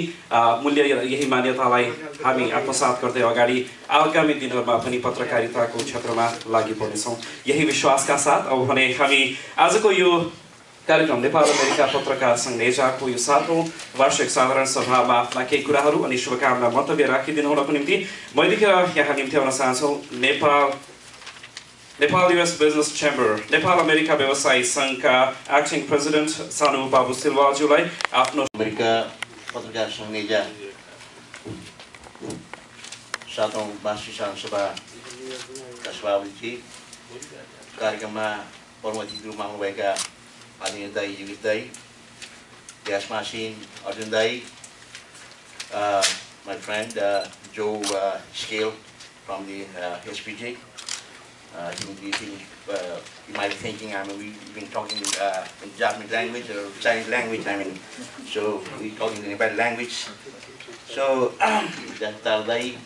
मूल्य यही मान्यतालाई हामी आत्मसात गर्दै अगाडि आगामी दिनहरूमा पनि पत्रकारिताको क्षेत्रमा लागि पर्नेछौँ यही विश्वासका साथ अब भने हामी आजको यो कार्यक्रम नेपाल अमेरिका पत्रकार सङ्घ नेजाको यो 7औं वार्षिक साधारण सभामा आफ्ना केही कुराहरू अनि शुभकामना मन्तव्य राखिदिनु हुनको निम्ति म यतिखेर यहाँ निम्ति आउन चाहन्छु Nepal US business chamber Nepal America व्यवसायी सङ्घका एक्टिङ प्रेसिडेन्ट सानु बाबु सिल्वाज्यूलाई आफ्नो अमेरिका पत्रकार सङ्घ नेजा 7औं वार्षिक साधारण सभाका सभापति कार्यक्रममा प्रमुख अतिथि रूपमा आउनुभएका आदरणीय दाई युवित दाई Yasmasin Arjun Dai, my friend Joe Scale from the SPJ. You might be thinking, we've been talking in Japanese language or Chinese language, so we're talking in Nepali language. So, Dai,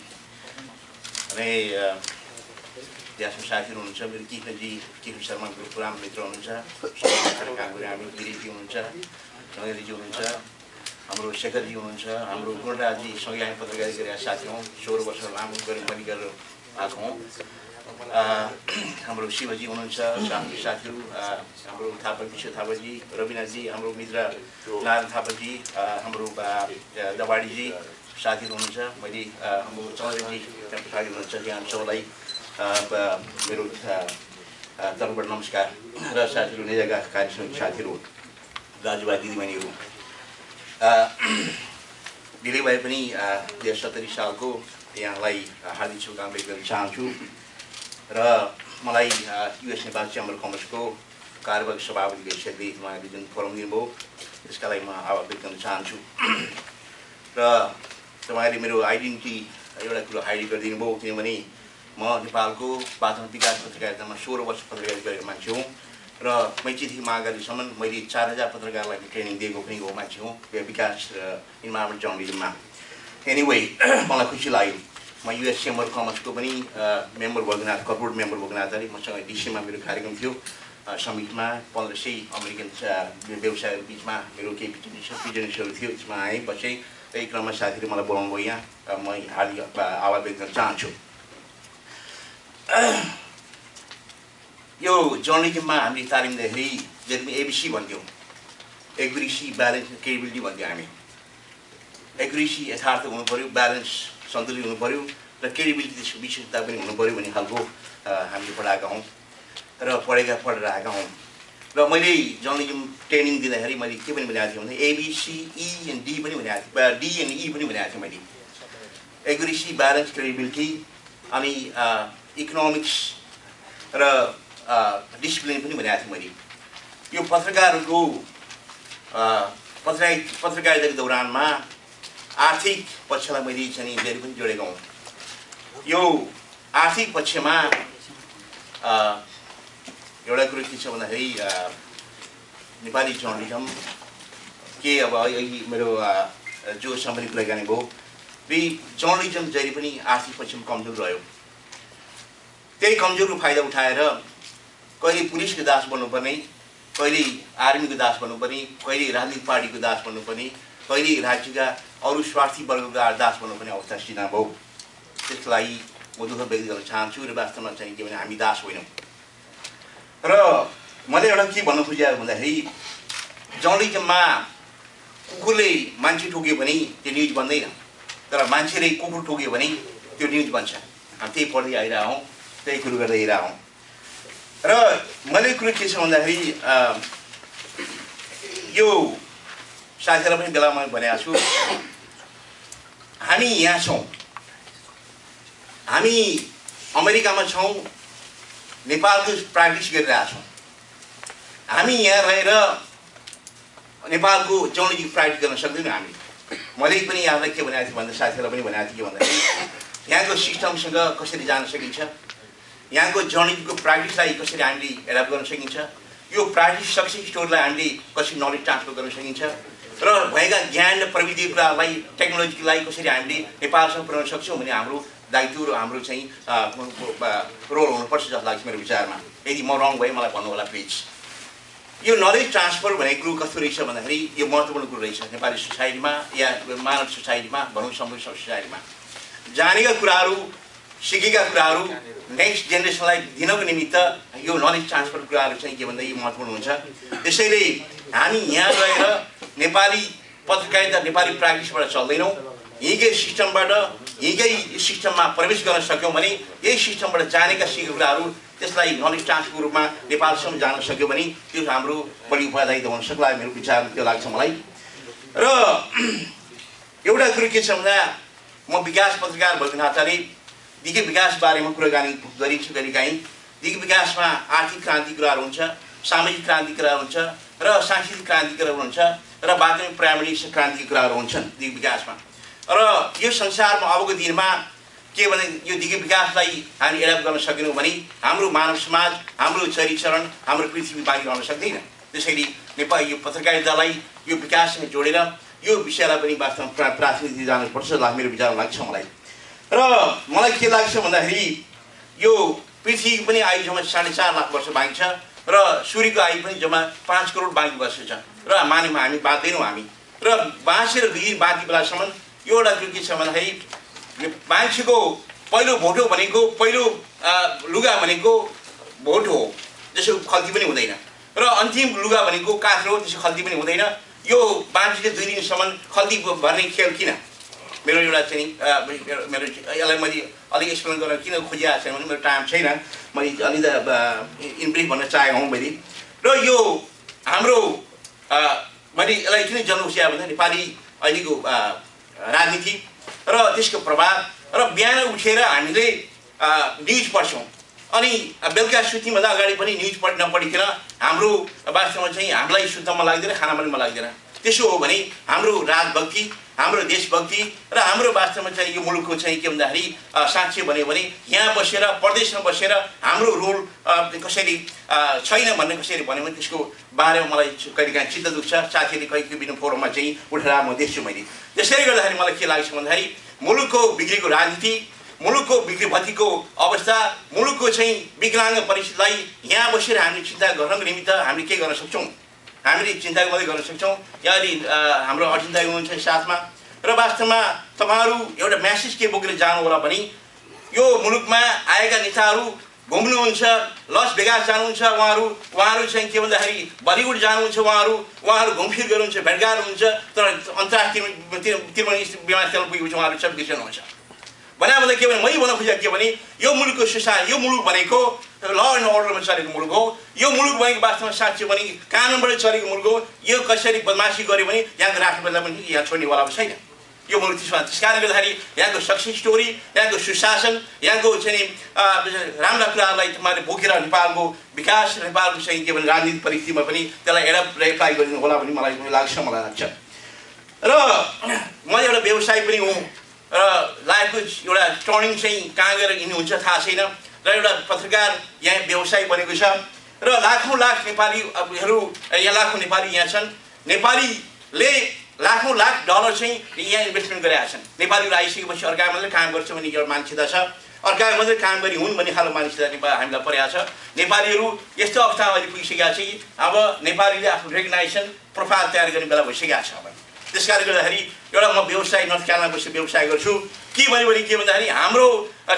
त्यसमा साथीहरू हुनुहुन्छ मेरो किरण शर्माको पुरानो मित्र हुनुहुन्छ काम गरे हामी गिरीजी हुनुहुन्छ नगरीजी हुनुहुन्छ हाम्रो शेखरजी हुनुहुन्छ हाम्रो गुणराजी सँगै हामी पत्रकारिता गरेका साथी हौँ 16 वर्ष लामो गरेर पनि गरेर आएको हौँ हाम्रो शिवजी हुनुहुन्छ साथीहरू हाम्रो थापा विश्व थापाजी रविनाथजी हाम्रो मित्र नारायण थापाजी हाम्रो दवाडीजी साथीहरू हुनुहुन्छ मैले हाम्रो चौधरीजी पछाडि हुनुहुन्छ यहाँ सबैलाई मेरो तर्फबाट नमस्कार र साथीहरू नेजाका कार्यक्रम साथीहरू दाजुभाइ दिदीबहिनीहरू ढिलै भए पनि 2070 सालको यहाँलाई हार्दिक शुभकामना व्यक्त गर्न चाहन्छु र मलाई युएस नेपाल च्याम्बर अफ कमर्सको कार्यवाहक सभापतिको हैसियतले उहाँले जुन फोरम दिनुभयो त्यसका लागि म आभार व्यक्त गर्न चाहन्छु र तपाईँले मेरो आइडेन्टिटी एउटा कुरो हाइलाइट गरिदिनु भयो किनभने म नेपालको वातावरण विकास पत्रकारितामा 16 वर्ष पत्रकारिता गरेको मान्छे हुँ र मैचीदेखि महागालीसम्म मैले 4000 पत्रकारलाई ट्रेनिङ दिएको पनि हो मान्छे हुँ विकास इन्भाइरोमेन्ट जर्नलिजममा एनिवे मलाई खुसी लाग्यो म युएस च्याम्बर अफ कमर्सको पनि मेम्बर भएको नाता कर्पोरेट मेम्बर भएको नाताले मसँग डिसीमा मेरो कार्यक्रम थियो समिटमा 1500 अमेरिकन व्यवसायहरू बिचमा मेरो केही प्रेजेन्टेसनहरू थियो त्यसमा आएँ बसेँ त्यही क्रममा साथीले मलाई बोलाउनु भयो यहाँ म हार्दिक आभार व्यक्त गर्न चाहन्छु यो जर्नलिजममा हामीले तालिम दिँदाखेरि जति पनि एबिसी भन्थ्यौँ एक्युरेसी ब्यालेन्स क्रेडिबिलिटी भन्थ्यौँ हामी एक्युरेसी यथार्थ हुनु पऱ्यो ब्यालेन्स सन्तुलित हुनु पऱ्यो र क्रेडिबिलिटी त्यसको विशेषता पनि हुनु पऱ्यो भन्ने खालको हामीले पढाएका हौँ र पढेर आएका हौँ र मैले जर्नलिजम ट्रेनिङ दिँदाखेरि मैले के पनि भनेको थिएँ भने एबिसी ई एन्ड डी पनि भनेको थिएँ डी एन्ड ई पनि भनेको थिएँ मैले एक्युरेसी ब्यालेन्स क्रेडिबिलिटी अनि इकोनोमिक्स र डिसिप्लिन पनि भनेको थिएँ मैले यो पत्रकारहरूको पत्रकारिताको दौरानमा आर्थिक पक्षलाई मैले चाहिँ धेरै पनि जोडेको हुँ यो आर्थिक पक्षमा एउटा कुरो के छ भन्दाखेरि नेपाली जर्नलिजम के अब अहिले मेरो जो सम्बन्धी कुराकानी भयो जर्नलिजम जहिले पनि आर्थिक पक्षमा कमजोर रह्यो त्यही कमजोरको फाइदा उठाएर कहिले पुलिसको दास बन्नुपर्ने कहिले आर्मीको दास बन्नुपर्ने कहिले राजनीतिक पार्टीको दास बन्नुपर्ने कहिले राज्यका अरू स्वार्थी वर्गका दास बन्नुपर्ने अवस्था सिर्जना भयो त्यसको लागि म दुःख व्यक्त गर्न चाहन्छु र वास्तवमा चाहिँ के भने हामी दास होइनौँ र मैले एउटा के भन्न खोजेको भन्दाखेरि जर्नलिजममा कुकुरले मान्छे ठोक्यो भने त्यो न्युज बन्दैन तर मान्छेले कुकुर ठोक्यो भने त्यो न्युज बन्छ हामी त्यही पढ्दै आइरहेको हौँ त्यही कुरो गर्दै आइरहेको हौँ र मैले कुरो के छ भन्दाखेरि यो साथीहरूलाई पनि बेला मैले भनेको छु हामी यहाँ छौँ हामी अमेरिकामा छौँ नेपालको प्र्याक्टिस गरिरहेका छौँ हामी यहाँ रहेर नेपालको जर्नलिजम प्र्याक्टिस गर्न सक्दैनौँ हामी मैले पनि यहाँलाई के भनेको थिएँ भन्दा साथीहरूलाई पनि भनेको थिएँ के भन्दाखेरि यहाँको सिस्टमसँग कसरी जान सकिन्छ यहाँको जर्नलिजमको प्र्याक्टिसलाई कसरी हामीले एडाप्ट गर्न सकिन्छ यो प्र्याक्टिस सक्सेस स्टोरीलाई हामीले कसरी नलेज ट्रान्सफर गर्न सकिन्छ र भएका ज्ञान र प्रविधि कुरालाई टेक्नोलोजीलाई कसरी हामीले नेपालसँग पुर्याउन सक्छौँ भने हाम्रो दायित्व र हाम्रो चाहिँ रोल हुनुपर्छ जस्तो लाग्छ मेरो विचारमा यदि म रङ भए मलाई भन्नु होला प्लिज यो नलेज ट्रान्सफर भनेको कुरो कस्तो रहेछ भन्दाखेरि यो महत्त्वपूर्ण कुरो रहेछ नेपाली सोसाइटीमा या मानव सोसाइटीमा भनौँ समृद्ध सोसाइटीमा जानेका कुराहरू सिकेका कुराहरू नेक्स्ट जेनेरेसनलाई दिनको निमित्त यो नलेज ट्रान्सफर कुराहरू चाहिँ के भन्दा यो महत्त्वपूर्ण हुन्छ त्यसैले हामी यहाँ गएर नेपाली पत्रकारिता नेपाली प्र्याक्टिसबाट चल्दैनौँ यहीँकै सिस्टमबाट यहीँकै सिस्टममा प्रवेश गर्न सक्यौँ भने यही सिस्टमबाट जानेका सिकेका कुराहरू त्यसलाई नलेज ट्रान्सफरको रूपमा नेपालसम्म जान सक्यो भने त्यो हाम्रो बढी उपदायी हुन सक्ला मेरो विचार त्यो लाग्छ मलाई र एउटा कुरो के छ भन्दा म विकास पत्रकार भएको नाताले दिगो विकास बारेमा कुराकानी गरिन्छु कहिलेकाहीँ दिगो विकासमा आर्थिक क्रान्ति कुराहरू हुन्छ सामाजिक क्रान्ति कुराहरू हुन्छ र सांस्कृतिक क्रान्ति कुराहरू हुन्छ र बाँकी प्राइमरी क्रान्तिको कुराहरू हुन्छन् दिगो विकासमा र यो संसारमा अबको दिनमा के भने यो दिगो विकासलाई हामी एडाप्ट गर्न सकेनौँ भने हाम्रो मानव समाज हाम्रो चरिचरण हाम्रो पृथ्वी बाँकी रहन सक्दैन त्यसैले नेपाली यो पत्रकारितालाई यो विकाससँग जोडेर यो विषयलाई पनि वास्तवमा प्राथमिकता जानुपर्छ जस्तो मेरो विचार लाग्छ मलाई र मलाई के लाग्छ भन्दाखेरि यो पृथ्वी पनि आयु जम्मा 4.5 लाख वर्ष बाँकी छ र सूर्यको आयु पनि जम्मा 5 करोड बाँकी वर्ष छ र हामी बाँच्दैनौँ हामी र बाँचेर दुई बाँकी बेलासम्म एउटा के छ भन्दाखेरि मान्छेको पहिलो भोटो भनेको पहिलो लुगा भनेको भोट हो, जसो खल्ती पनि हुँदैन र अन्तिम लुगा भनेको काठ हो, त्यसो खल्ती पनि हुँदैन। यो मान्छेले 2 दिनसम्म खल्ती भर्ने खेल किन? मेरो एउटा चाहिँ मेरो यसलाई मैले अलिक एक्सप्लेन गर्न किन खोजिरहेको छैन भने मेरो टाइम छैन, मैले अलि इन ब्रिफ भन्न चाहेको हुँ मैले। र यो हाम्रो मैले यसलाई किन जन्म खोजेँ भन्दा नेपाली अहिलेको राजनीति र त्यसको प्रभाव र बिहान उठेर हामीले न्युज पढ्छौँ अनि बेलुका सुत्नुभन्दा अगाडि पनि न्युज नपढिकन हाम्रो वास्तवमा चाहिँ हामीलाई सुत्न मन लाग्दैन, खाना पनि मन लाग्दैन। त्यसो हो भने हाम्रो राजभक्ति, हाम्रो देशभक्ति र हाम्रो वास्तवमा चाहिँ यो मुलुकको चाहिँ के भन्दाखेरि साँच्चै भन्यो भने यहाँ बसेर प्रदेशमा बसेर हाम्रो रोल कसरी छैन भन्ने कसरी भन्यो भने त्यसको बारेमा मलाई कहिलेकाहीँ चित्त दुख्छ। साथीहरूले कहीँ विभिन्न फोरममा चाहिँ उठेर म देख्छु मैले। त्यसैले गर्दाखेरि मलाई के लाग्छ भन्दाखेरि मुलुकको बिग्रेको राजनीति, मुलुकको बिग्रेभतीको अवस्था, मुलुकको चाहिँ विकलाङ्ग परिस्थितिलाई यहाँ बसेर हामीले चिन्ता गर्नको निमित्त हामीले के गर्न सक्छौँ? हामीले चिन्ता मात्रै गर्न सक्छौँ। यहाँले हाम्रो अर्जुन दाइ हुनुहुन्छ साथमा र वास्तवमा तपाईँहरू एउटा म्यासेज के बोकेर जानु होला भने यो मुलुकमा आएका नेताहरू घुम्नुहुन्छ, लस भेगास जानुहुन्छ, उहाँहरू चाहिँ के भन्दाखेरि बलिउड जानुहुन्छ, उहाँहरू घुमफिर गर्नुहुन्छ, भेटघाट हुन्छ, तर अन्तर्राष्ट्रिय विमानस्थल पुगेपछि उहाँहरू सब बिर्सनुहुन्छ। भन्दा के भने मैले भन्न खोजेको के भने यो मुलुकको यो मुलुक भनेको ल एन्ड अर्डरमा चलेको मुलुक हो। यो मुलुक भनेको वास्तवमा साँच्चै भने कानुनबाट चलेको मुलुक हो। यो कसरी बदमासी गर्यो भने यहाँको राष्ट्रपतिलाई पनि यहाँ छोड्नेवाला छैन यो मुलुक। त्यस कारणले गर्दाखेरि यहाँको सक्सेस स्टोरी, यहाँको सुशासन, यहाँको चाहिँ राम्रा कुराहरूलाई तपाईँले बोकेर नेपालको विकास, नेपालको चाहिँ के भने राजनीतिक परिस्थितिमा पनि त्यसलाई एप्लाई गरिदिनु होला भन्ने मलाई लाग्छ। र म एउटा व्यवसायी पनि हुँ र लाइफको एउटा टर्निङ चाहिँ कहाँ गएर हिँड्नुहुन्छ थाहा छैन र एउटा पत्रकार यहाँ व्यवसाय बनेको छ र लाखौँ नेपालीहरू यहाँ लाखौँ नेपाली यहाँ छन्। नेपालीले लाखौँ लाख डलर चाहिँ यहाँ इन्भेस्टमेन्ट गरेका छन्। नेपालीहरू आइसकेपछि अर्का मात्रै काम गर्छ भने एउटा मान्छेता छ, अर्का मात्रै काम गरी हुन् भन्ने खालको मान्छेता हामीलाई परेको छ। नेपालीहरू यस्तो अवस्थामा अहिले पुगिसकेका छ कि अब नेपालीले आफ्नो रेकग्नाइजेसन प्रोफाइल तयार गर्ने बेला भइसकेको छ। अब त्यस कारणले गर्दाखेरि एउटा म व्यवसाय नर्थ क्यारोलाइनामा बसेर व्यवसाय गर्छु के भने के भन्दाखेरि हाम्रो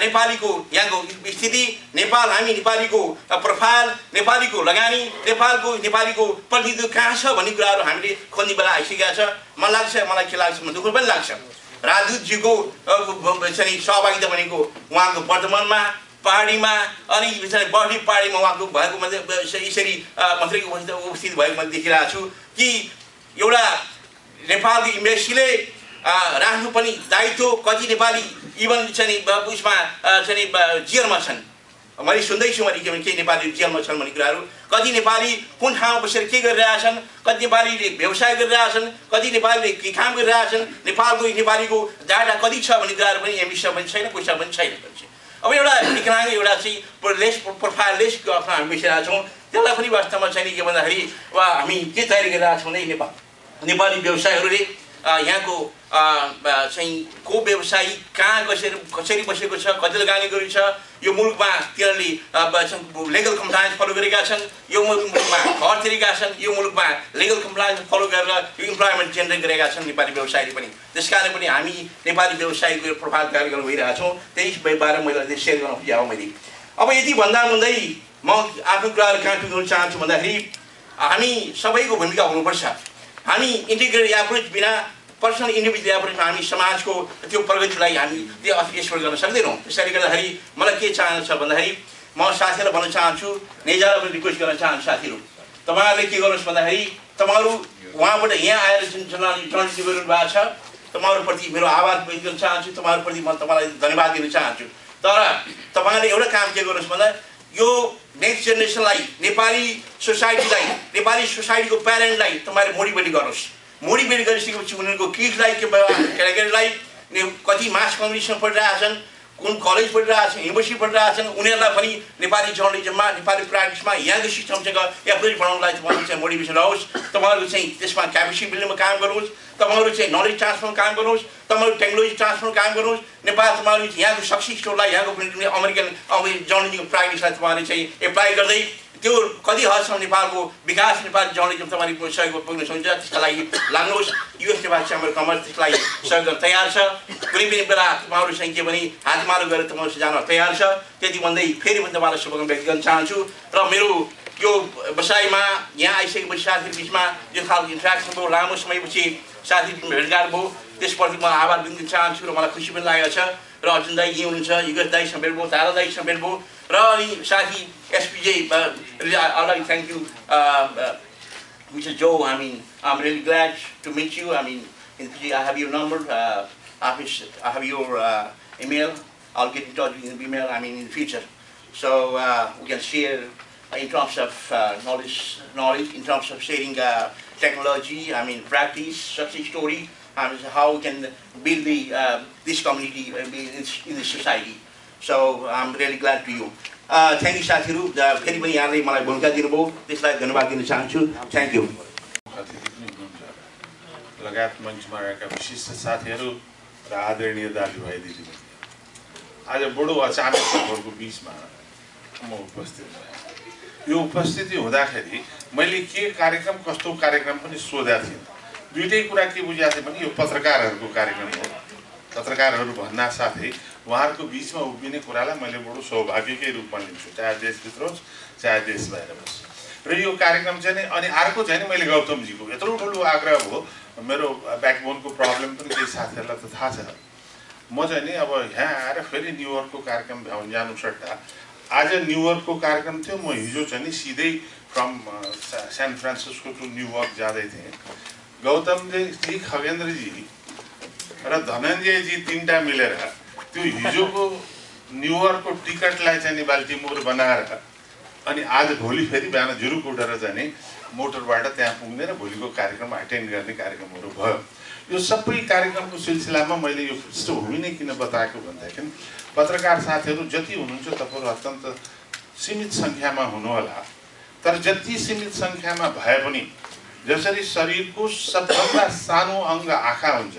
नेपालीको यहाँको स्थिति, नेपाल हामी नेपालीको प्रोफाइल, नेपालीको लगानी, नेपालीको प्रतिनिधित्व कहाँ छ भन्ने कुराहरू हामीले खोज्ने बेला आइसकेका छ। मलाई के लाग्छ दुःख पनि लाग्छ। राजदूतजीको चाहिँ सहभागिता भनेको उहाँको वर्तमानमा पहाडीमा अनि बढी पहाडीमा उहाँको भएको यसरी मात्रै उपस्थित भएको मैले देखिरहेको छु कि एउटा नेपालको इम्बेसीले राख्नु पनि दायित्व कति नेपाली इभन चाहिँ उसमा चाहिँ जेलमा छन्। मैले सुन्दैछु मैले के भने केही नेपाली जेलमा छन् भन्ने कुराहरू, कति नेपाली कुन ठाउँमा बसेर के गरिरहेछन्, कति नेपालीले व्यवसाय गरिरहेछन्, कति नेपालीले के काम गरिरहेछन्, नेपालीको डाटा कति छ भन्ने कुराहरू पनि यहाँ विषय पनि छैन, पैसा पनि छैन। अब एउटा विकलाङ्ग एउटा चाहिँ प्रोफाइल लिस्ट आफ्नो हामी बिर्सिरहेको छौँ। त्यसलाई पनि वास्तवमा चाहिँ के भन्दाखेरि हामी के तयारी गरिरहेको छौँ भने नेपाली व्यवसायहरूले यहाँको चाहिँ को व्यवसायी कहाँ कसरी बसेको छ, कति लगानी गरेको छ, यो मुलुकमा तिनीहरूले लिगल कम्प्लायन्स फलो गरेका छन्, यो मुलुकमा घर तिरेका छन्, यो मुलुकमा लिगल कम्प्लायन्स फलो गरेर यो इम्प्लोइमेन्ट जेनेरेट गरेका छन् नेपाली व्यवसायीले पनि। त्यस कारण पनि हामी नेपाली व्यवसायीको प्रोफाइल तयार गर्न गइरहेका छौँ। त्यही बारेमा मैले सेयर गर्न खोजेँ मैले। अब यति भन्दै म आफ्नो कुराहरू कहाँ टुङ्गाउन चाहन्छु भन्दाखेरि हामी सबैको भूमिका हुनुपर्छ। हामी इन्टिग्रेटेड एप्रोच बिना पर्सनल इन्डिभिजुअल एप्रोचमा हामी समाजको त्यो प्रगतिलाई हामी त्यो एक्सप्लोर गर्न सक्दैनौँ। त्यसैले गर्दाखेरि मलाई के चाहनु छ भन्दाखेरि म साथीहरूलाई भन्न चाहन्छु, नेजालाई पनि रिक्वेस्ट गर्न चाहन्छु साथीहरू, तपाईँहरूले के गर्नुहोस् भन्दाखेरि तपाईँहरू उहाँबाट यहाँ आएर जुन जर्नलिस्ट गरिरहनु भएको छ तपाईँहरूप्रति मेरो आभार व्यक्त गर्न चाहन्छु, तपाईँहरूप्रति म तपाईँलाई धन्यवाद दिन चाहन्छु। तर तपाईँहरूले एउटा काम के गर्नुहोस् भन्दा यो नेक्स्ट जेनेरेसनलाई, नेपाली सोसाइटीको प्यारेन्टलाई तपाईँले मोटिभेट गर्नुहोस्। मोटिभेट गरिसकेपछि उनीहरूको किड्सलाई केटाकेटीलाई कति मास कम्पिटिसन पढिरहेछन्, कुन कलेज पढिरहेछन् युनिभर्सिटी पढिरहेछन् उनीहरूलाई पनि नेपाली जर्नलिजममा नेपाली प्र्याक्टिसमा यहाँको सिस्टमसँग एप्रोच बनाउनलाई तपाईँहरू चाहिँ मोटिभेसन रहोस् तपाईँहरू चाहिँ त्यसमा क्यापेसिटी बिल्डिङमा काम गर्नुहोस् तपाईँहरू चाहिँ नलेज ट्रान्सफरमा काम गर्नुहोस् तपाईँहरू टेक्नोलोजी ट्रान्सफरमा काम गर्नुहोस् नेपाल तपाईँहरू यहाँको सक्सेस स्टोरीलाई यहाँको अमेरिकन जर्नलिजमको प्र्याक्टिसलाई तपाईँहरूले चाहिँ एप्लाई गर्दै त्यो कति हदसम्म नेपालको विकास नेपाली जर्नलिजम तपाईँले सहयोग पुग्न सक्नुहुन्छ त्यसका लागि लाग्नुहोस् US Nepali chamber of commerce त्यसको लागि सहयोग गर्न तयार छ कुनै पनि बेला तपाईँहरू चाहिँ के भने हातमालो गरेर तपाईँहरू जान तयार छ त्यति भन्दै फेरि पनि तपाईँलाई शुभकामना व्यक्त गर्न चाहन्छु र मेरो यो बसाइमा यहाँ आइसकेपछि साथीहरू बिचमा यो खालको इन्ट्रेक्सन भयो लामो समयपछि साथीहरू भेटघाट भयो त्यसप्रति म आभार व्यक्त गर्न चाहन्छु र मलाई खुसी पनि लागेको छ र अर्जुन दाई यहीँ हुनुहुन्छ युगेश दाईसँग भेट भयो तारा दाईसँग भेट भयो र अनि साथी SPJ already thank you Mr. Joe. I mean, I'm really glad to meet you. I mean, I have your number, I have your email. I'll get in touch with you in email, I mean, in the future. So we can share in terms of knowledge, in terms of sharing technology, I mean, practice, success story, and how we can build this community in the society. So I'm really glad to you. Thank you, साथीहरू फेरि पनि यहाँले मलाई भूमिका दिनुभयो त्यसलाई धन्यवाद दिन चाहन्छु थ्याङ्क यू लगायत मञ्चमा रहेका विशिष्ट साथीहरू र आदरणीय दाजुभाइ दिदीबहिनी आज बडो अचानकको बीचमा म उपस्थित भएँ यो उपस्थिति हुँदाखेरि मैले के कार्यक्रम कस्तो कार्यक्रम पनि सोधेको थिएँ दुईटै कुरा के बुझेको थिएँ भने यो पत्रकारहरूको कार्यक्रम हो पत्रकारहरू भन्दा साथै उहाँहरूको बीचमा उभिने कुरालाई मैले बडो सौभाग्यकै रूपमा लिन्छु चाहे देशभित्र होस् चाहे देश बाहिर होस् र यो कार्यक्रम चाहिँ नि अनि अर्को चाहिँ नि मैले गौतमजीको यत्रो ठुलो आग्रह हो मेरो ब्याकबोनको प्रब्लम पनि केही साथीहरूलाई त थाहा छ म चाहिँ नि अब यहाँ आएर फेरि न्युयोर्कको कार्यक्रम भ्याउन जानु सट्टा आज न्युयोर्कको कार्यक्रम थियो म हिजो चाहिँ नि सिधै from San Francisco to New York जाँदै थिएँ गौतमजी खगेन्द्रजी र धनञ्जयजी तीनटा मिलेर त्यो हिजोको न्युयोर्कको टिकटलाई चाहिँ नि बाल्टिमोर बनाएर अनि आज भोलि फेरि बिहान जुरुक उठेर चाहिँ नि मोटरबाट त्यहाँ पुग्ने र भोलिको कार्यक्रम एटेन्ड गर्ने कार्यक्रमहरू भयो यो सबै कार्यक्रमको सिलसिलामा मैले यो पृष्ठभूमि नै किन बताएको भन्दाखेरि पत्रकार साथीहरू जति हुनुहुन्छ तपाईँहरू अत्यन्त सीमित सङ्ख्यामा हुनुहोला तर जति सीमित सङ्ख्यामा भए पनि जसरी शरीरको सबभन्दा सानो अङ्ग आँखा हुन्छ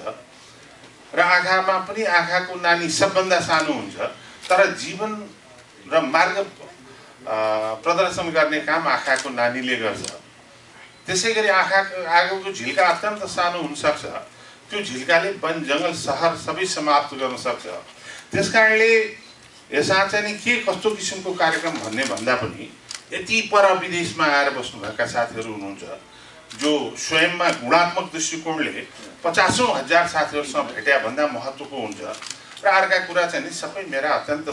र आँखामा पनि आँखाको नानी सबभन्दा सानो हुन्छ तर जीवन र मार्ग प्रदर्शन गर्ने काम आँखाको नानीले गर्छ त्यसैगरी आँखाको झिल्का अत्यन्त सानो हुनसक्छ त्यो झिल्काले वन जङ्गल सहर सबै समाप्त गर्न सक्छ त्यसकारणले यसमा चाहिँ नि के कस्तो किसिमको कार्यक्रम भन्दा पनि यति पर विदेशमा आएर बस्नुभएका साथीहरू हुनुहुन्छ जो स्वयंमा गुणात्मक दृष्टिकोणले 50,000 साथीहरूसँग भेट्या भन्दा महत्त्वको हुन्छ र अर्का कुरा चाहिँ नि सबै मेरा अत्यन्त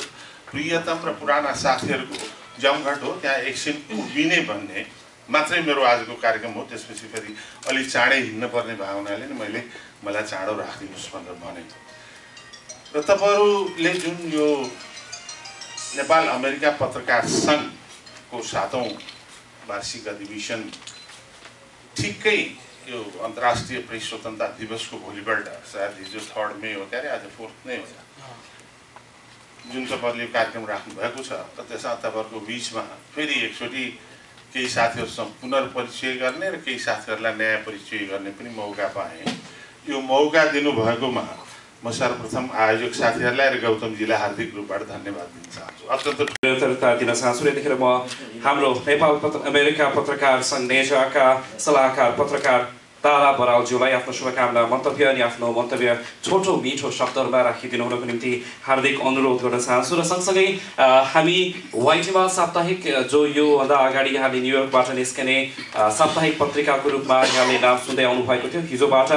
प्रियतम र पुराना साथीहरूको जमघट हो त्यहाँ एकछिन उभिने भन्ने मात्रै मेरो आजको कार्यक्रम हो त्यसपछि फेरि अलि चाँडै हिँड्न पर्ने भएको हुनाले नि मलाई चाँडो राखिदिनुहोस् भनेर भने र तपाईँहरूले जुन यो नेपाल अमेरिका पत्रकार सङ्घको 7औं वार्षिक अधिवेशन ठिकै यो अन्तर्राष्ट्रिय प्रेस स्वतन्त्रता दिवसको भोलिपल्ट सायद हिजो 3 मे हो क्यारे आज 4 नै हो जुन तपाईँहरूले कार्यक्रम राख्नु भएको छ र त्यसमा तपाईँहरूको बिचमा फेरि एकचोटि केही साथीहरूसँग पुनर्परिचय गर्ने र केही साथीहरूलाई नयाँ परिचय गर्ने पनि मौका पाएँ यो मौका दिनुभएकोमा म सर्वप्रथम आयोजक साथीहरूलाई र गौतमजीलाई हार्दिक रूपबाट धन्यवाद दिन चाहन्छु अत्यन्त निरन्तरता दिन चाहन्छु यतिखेर म हाम्रो नेपाल अमेरिका पत्रकार सङ्घ नेजाका सल्लाहकार पत्रकार तारा बरालज्यूलाई आफ्नो शुभकामना मन्तव्य अनि आफ्नो मन्तव्य छोटो मिठो शब्दहरूमा राखिदिनु हुनको निम्ति हार्दिक अनुरोध गर्न चाहन्छु र सँगसँगै हामी वाइटिमाल साप्ताहिक जो योभन्दा अगाडि यहाँले न्युयोर्कबाट निस्कने साप्ताहिक पत्रिकाको रूपमा यहाँले नाम सुन्दै आउनुभएको थियो हिजोबाट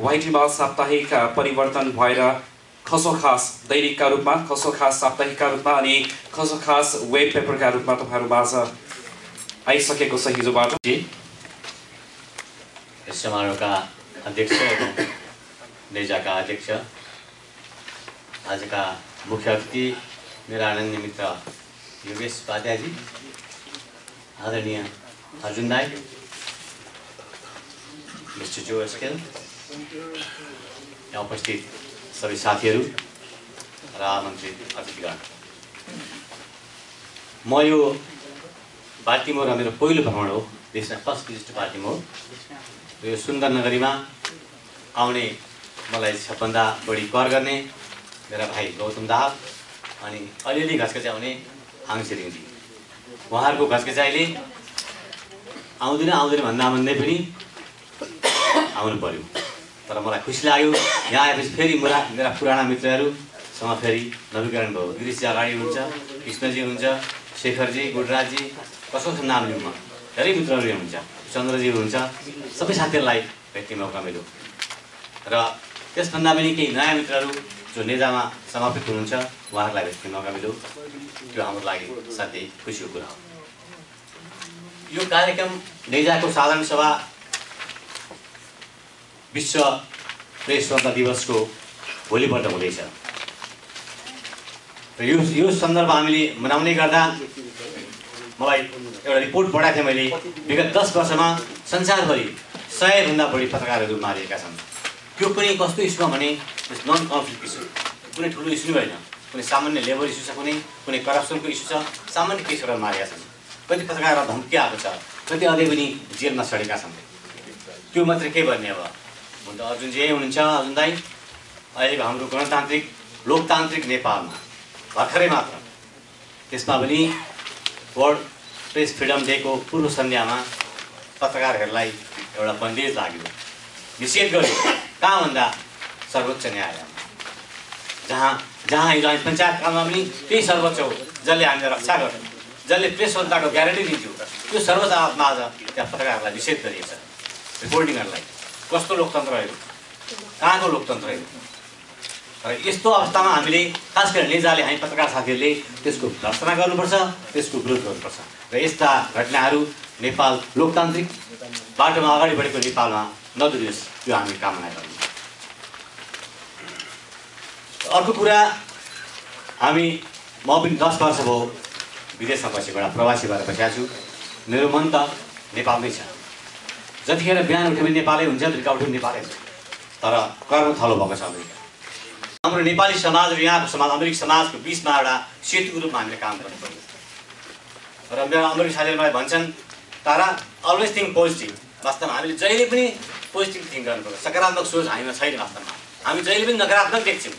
वाइटिमाल साप्ताहिक परिवर्तन भएर खसोखास दैनिकका रूपमा खसोखास साप्ताहिकका रूपमा अनि खसोखास वेब पेपरका रूपमा तपाईँहरू माझ आइसकेको छ हिजोबाट इस समारोह का अध्यक्ष एवं नेजा का अध्यक्ष आज का मुख्य अतिथि मेरा आनंद मित्र योगेश उपाध्याय जी आदरणीय अर्जुन दाई मिस्टर जो स्केल यहाँ उपस्थित सबै साथीहरू र आमन्त्रित अतिथिगण, म यो बाल्टिमोर मेरो पहिलो भ्रमण हो, देशमा फर्स्ट भिजिट टु बाल्टिमोर। यो सुन्दर नगरीमा आउने मलाई सबभन्दा बढी कर गर्ने मेरा भाइ गौतम दाहाल अनि अलिअलि घचघच्याउने आङ छिरिङजी, उहाँहरूको घचघचाइले आउँदैन भन्दा भन्दै पनि आउनु पर्यो। तर मलाई खुसी लाग्यो यहाँ आएपछि फेरि मेरा पुराना मित्रहरूसँग फेरि नवीकरण भयो। गिरिशजी अगाडि हुनुहुन्छ, कृष्णजी हुनुहुन्छ, शेखरजी, गुडराजजी, कसो नाम लिउँ म, धेरै मित्रहरू हुनुहुन्छ, चन्द्रजी हुनुहुन्छ, सबै साथीहरूलाई भेट्ने मौका मिल्यो। र त्यसभन्दा पनि केही नयाँ मित्रहरू जो नेजामा समापित हुनुहुन्छ उहाँहरूलाई भेट्ने मौका मिल्यो। त्यो हाम्रो लागि साथै खुसीको कुरा हो। यो कार्यक्रम नेजाको साधारण सभा विश्व प्रेस स्वतन्त्रता दिवसको भोलिपल्ट हुँदैछ र यो सन्दर्भ हामीले मनाउने गर्दा मलाई एउटा रिपोर्ट पढाएको थिएँ मैले। विगत 10 वर्षमा संसारभरि 100 भन्दा बढी पत्रकारहरू मारिएका छन्। त्यो पनि कस्तो इस्युमा भने नन कन्फ्लिक्ट इस्यु, कुनै ठुलो इस्यु होइन, कुनै सामान्य लेबर इस्यु छ, कुनै करप्सनको इस्यु छ, सामान्य केसहरू मारेका छन्। कति पत्रकारलाई धम्की आएको छ, कति अझै पनि जेलमा सडेका छन्। त्यो मात्रै के भन्ने अब हुन त अर्जुनजी यही हुनुहुन्छ। अर्जुन दाई अहिलेको हाम्रो गणतान्त्रिक लोकतान्त्रिक नेपालमा भर्खरै मात्र त्यसमा पनि वर्ल्ड प्रेस फ्रिडम डेको पूर्व सन्ध्यामा पत्रकारहरूलाई एउटा बन्देज लाग्यो, निषेध गर्यो। कहाँ भन्दा सर्वोच्च न्यायालयमा, जहाँ हिजो हामी पञ्चायत कालमा पनि त्यही सर्वोच्च हो जसले हामीलाई रक्षा गर्छ, जसले प्रेस स्वतन्त्रताको ग्यारेन्टी दिन्थ्यो। त्यो सर्वोच्च अदालतमा आज त्यहाँ पत्रकारहरूलाई निषेध गरिएको छ, रिपोर्टिङहरूलाई। कस्तो लोकतन्त्र हो, कहाँको लोकतन्त्र हो? र यस्तो अवस्थामा हामीले खास गरी नेजाले हामी पत्रकार साथीहरूले त्यसको भर्त्सना गर्नुपर्छ, त्यसको विरोध गर्नुपर्छ। र यस्ता घटनाहरू नेपाल लोकतान्त्रिक बाटोमा अगाडि बढेको नेपालमा नदुरियोस्, त्यो हामी कामना गर्छौँ। अर्को कुरा, म पनि 10 वर्ष भयो विदेशमा बसेको, एउटा प्रवासी भएर बसेको छु। मेरो मन त नेपालमै छ। जतिखेर बिहान उठ्यो भने नेपालै हुन्छ, बेलुका उठ्यो भने नेपालै हुन्छ। तर कर्म थलो भएको छ अमेरिका। हाम्रो नेपाली समाज र यहाँको समाज, अमेरिकी समाजको बिचमा एउटा सेतुको रूपमा हामीले काम गर्नु पर्यो। र मेरो अमेरिकी साथीहरूले मलाई भन्छन्, तारा अलवेज थिङ्क पोजिटिभ। वास्तवमा हामीले जहिले पनि पोजिटिभ थिङ्क गर्नुपर्छ, सकारात्मक सोच हामीमा छैन। वास्तवमा हामी जहिले पनि नकारात्मक देख्छौँ।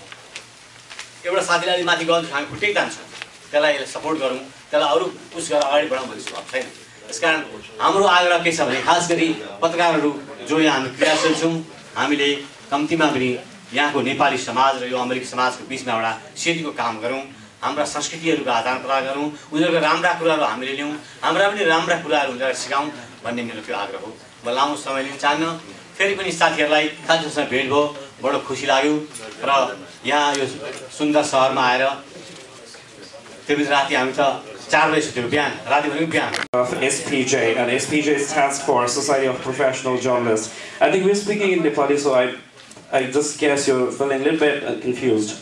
एउटा साथीले अलि माथि गयो हामी खुट्टै जान्छौँ, त्यसलाई सपोर्ट गरौँ, त्यसलाई अरू पुस गरेर अगाडि बढाउँ भन्ने स्वभाव छैन। त्यसकारण हाम्रो आग्रह के छ भने खास गरी पत्रकारहरू जो यहाँ हामी क्रियाशील छौँ, हामीले कम्तीमा पनि यहाँको नेपाली समाज र यो अमेरिकी समाजको बिचमा एउटा सेतुको काम गरौँ, हाम्रा संस्कृतिहरूको आदान प्रदान गरौँ, उनीहरूको राम्रा कुराहरू हामीले लियौँ, हाम्रा पनि राम्रा कुराहरू उनीहरूलाई सिकाउँ भन्ने मेरो त्यो आग्रह हो। म लामो समय लिन चाहन्न। फेरि पनि साथीहरूलाई साथीहरूसँग भेट भयो, बडो खुसी लाग्यो। र यहाँ यो सुन्दर सहरमा आएर त्यो राति हामी त 4 बजे सुत्यो, बिहान राति भनेको बिहान। Of SPJ, and SPJ stands for Society of Professional Journalists. I think we're speaking in Nepali, so I just guess you're feeling a little bit confused.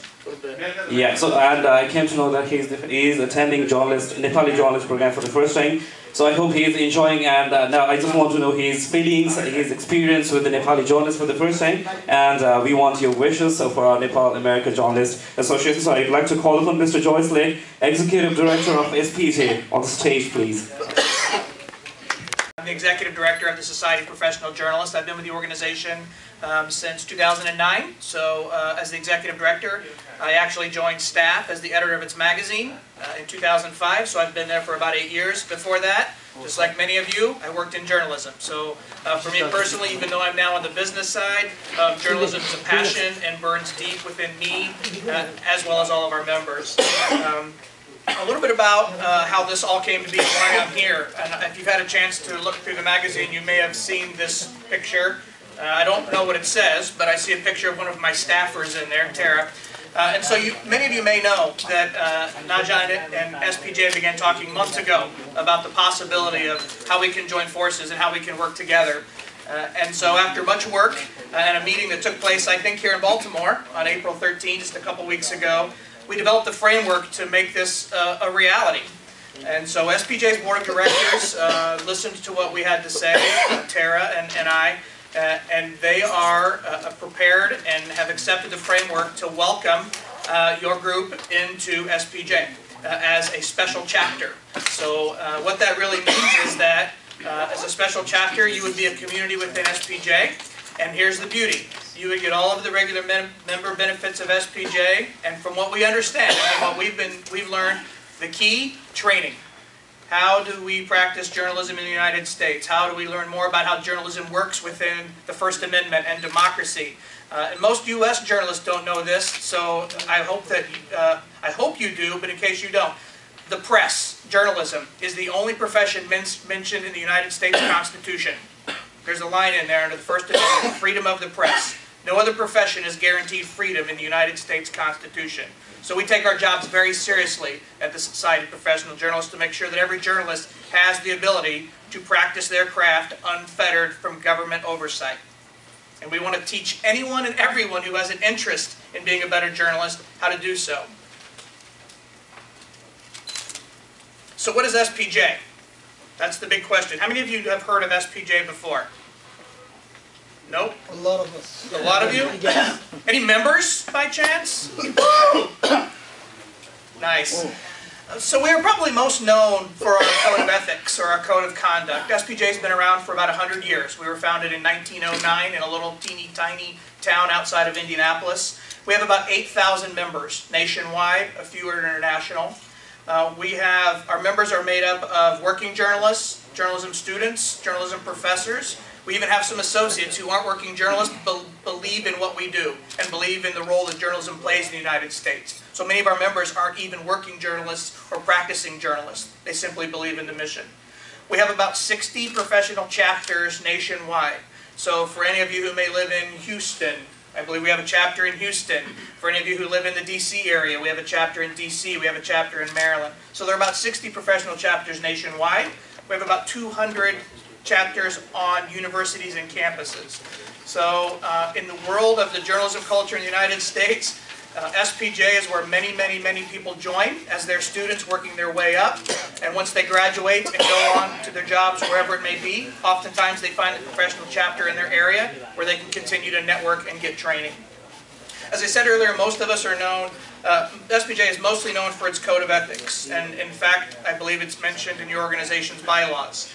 Yeah, so and I came to know that he's attending Nepali journalist program for the first time. So I hope he's enjoying, and now I just want to know his feelings, his experience with the Nepali journalists for the first time, and we want your wishes for our Nepal America Journalist Association. So I'd like to call upon Mr. Joyce Lake, Executive Director of SPJ, on the stage, please. I'm the Executive Director of the Society of Professional Journalists. I've been with the organization since 2009. So as the Executive Director, I actually joined staff as the editor of its magazine in 2005. So I've been there for about 8 years. Before that, just like many of you, I worked in journalism. So for me personally, even though I'm now on the business side, journalism is a passion and burns deep within me, as well as all of our members. A little bit about how this all came to be and why I'm here. And if you've had a chance to look through the magazine, you may have seen this picture. I don't know what it says, but I see a picture of one of my staffers in there, Tara. And so many of you may know that Naja and SPJ began talking months ago about the possibility of how we can join forces and how we can work together. And so after much work and a meeting that took place, I think, here in Baltimore on April 13, just a couple weeks ago, we developed a framework to make this a reality. And so SPJ's Board of Directors listened to what we had to say, Tara and I, and they are prepared and have accepted the framework to welcome your group into SPJ as a special chapter. So what that really means is that as a special chapter, you would be a community within SPJ. And here's the beauty. You would get all of the regular member benefits of SPJ. And from what we understand, and what we've learned, the key, training. How do we practice journalism in the United States? How do we learn more about how journalism works within the First Amendment and democracy? And most U.S. journalists don't know this, so I hope you do, but in case you don't. The press, journalism, is the only profession mentioned in the United States Constitution. There's a line in there under the First Amendment, freedom of the press. No other profession is guaranteed freedom in the United States Constitution. So we take our jobs very seriously at the Society of Professional Journalists to make sure that every journalist has the ability to practice their craft unfettered from government oversight. And we want to teach anyone and everyone who has an interest in being a better journalist how to do so. So what is SPJ? That's the big question. How many of you have heard of SPJ before? Nope. A lot of us. A lot of you? Yes. Any members by chance? Nice. So we are probably most known for our code of ethics or our code of conduct. SPJ's been around for about 100 years. We were founded in 1909 in a little teeny tiny town outside of Indianapolis. We have about 8,000 members nationwide, a few are international. Our members are made up of working journalists, journalism students, journalism professors. We even have some associates who aren't working journalists but believe in what we do and believe in the role that journalism plays in the United States. So many of our members aren't even working journalists or practicing journalists. They simply believe in the mission. We have about 60 professional chapters nationwide. So for any of you who may live in Houston, I believe we have a chapter in Houston. For any of you who live in the D.C. area, we have a chapter in D.C., we have a chapter in Maryland. So there are about 60 professional chapters nationwide. We have about 200 chapters on universities and campuses. So in the world of the journalism culture in the United States, SPJ is where many, many, many people join as their students working their way up. And once they graduate and go on to their jobs wherever it may be, oftentimes they find a professional chapter in their area where they can continue to network and get training. As I said earlier, most of us are known, SPJ is mostly known for its code of ethics. And in fact, I believe it's mentioned in your organization's bylaws.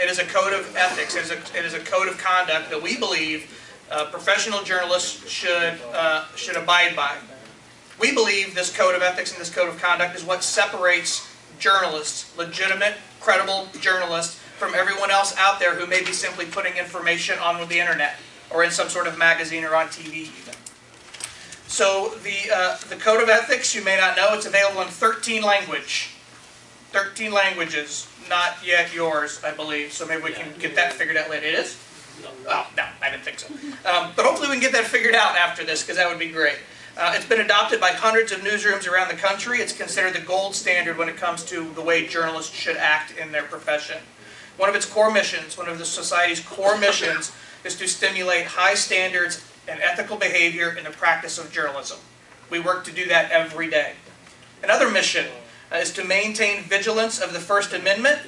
It is a code of ethics, it is a code of conduct that we believe professional journalists should abide by. We believe this code of ethics and this code of conduct is what separates journalists, legitimate, credible journalists, from everyone else out there who may be simply putting information on the internet or in some sort of magazine or on TV even. So the code of ethics, you may not know, it's available in 13 languages. 13 languages, not yet yours, I believe. So maybe we can get that figured out later. It is? Oh, no, I didn't think so. But hopefully we can get that figured out after this, because that would be great. It's been adopted by hundreds of newsrooms around the country. It's considered the gold standard when it comes to the way journalists should act in their profession. One of its core missions, one of the Society's core missions, is to stimulate high standards and ethical behavior in the practice of journalism. We work to do that every day. Another mission is to maintain vigilance of the First Amendment,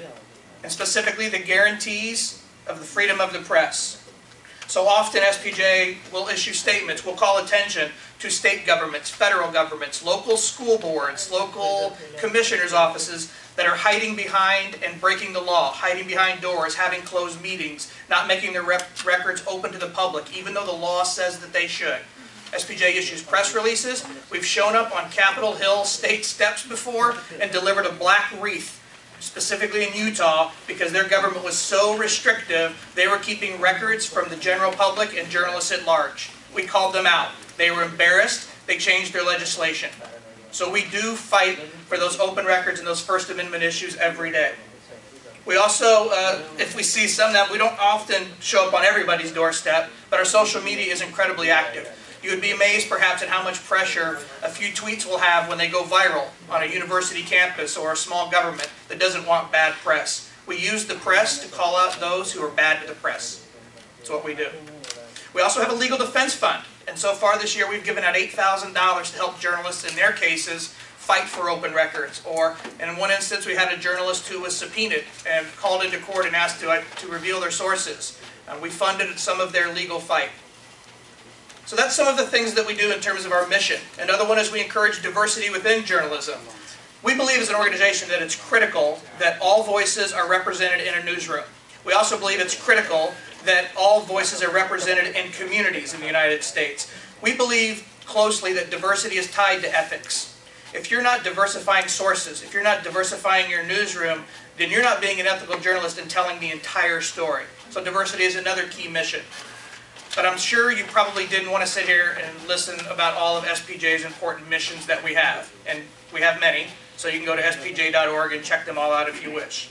and specifically the guarantees of the freedom of the press. So often SPJ will issue statements, will call attention to state governments, federal governments, local school boards, local commissioners' offices that are hiding behind and breaking the law, hiding behind doors, having closed meetings, not making their records open to the public, even though the law says that they should. SPJ issues press releases. We've shown up on Capitol Hill state steps before and delivered a black wreath, specifically in Utah, because their government was so restrictive, they were keeping records from the general public and journalists at large. We called them out. They were embarrassed. They changed their legislation. So we do fight for those open records and those First Amendment issues every day. We also, if we see some of them, we don't often show up on everybody's doorstep, but our social media is incredibly active. You would be amazed perhaps at how much pressure a few tweets will have when they go viral on a university campus or a small government that doesn't want bad press. We use the press to call out those who are bad to the press. That's what we do. We also have a legal defense fund. And so far this year we've given out $8,000 to help journalists in their cases fight for open records. Or in one instance we had a journalist who was subpoenaed and called into court and asked to reveal their sources. We funded some of their legal fight. So that's some of the things that we do in terms of our mission. Another one is we encourage diversity within journalism. We believe as an organization that it's critical that all voices are represented in a newsroom. We also believe it's critical that all voices are represented in communities in the United States. We believe closely that diversity is tied to ethics. If you're not diversifying sources, if you're not diversifying your newsroom, then you're not being an ethical journalist and telling the entire story. So diversity is another key mission. But I'm sure you probably didn't want to sit here and listen about all of SPJ's important missions that we have. And we have many, so you can go to spj.org and check them all out if you wish.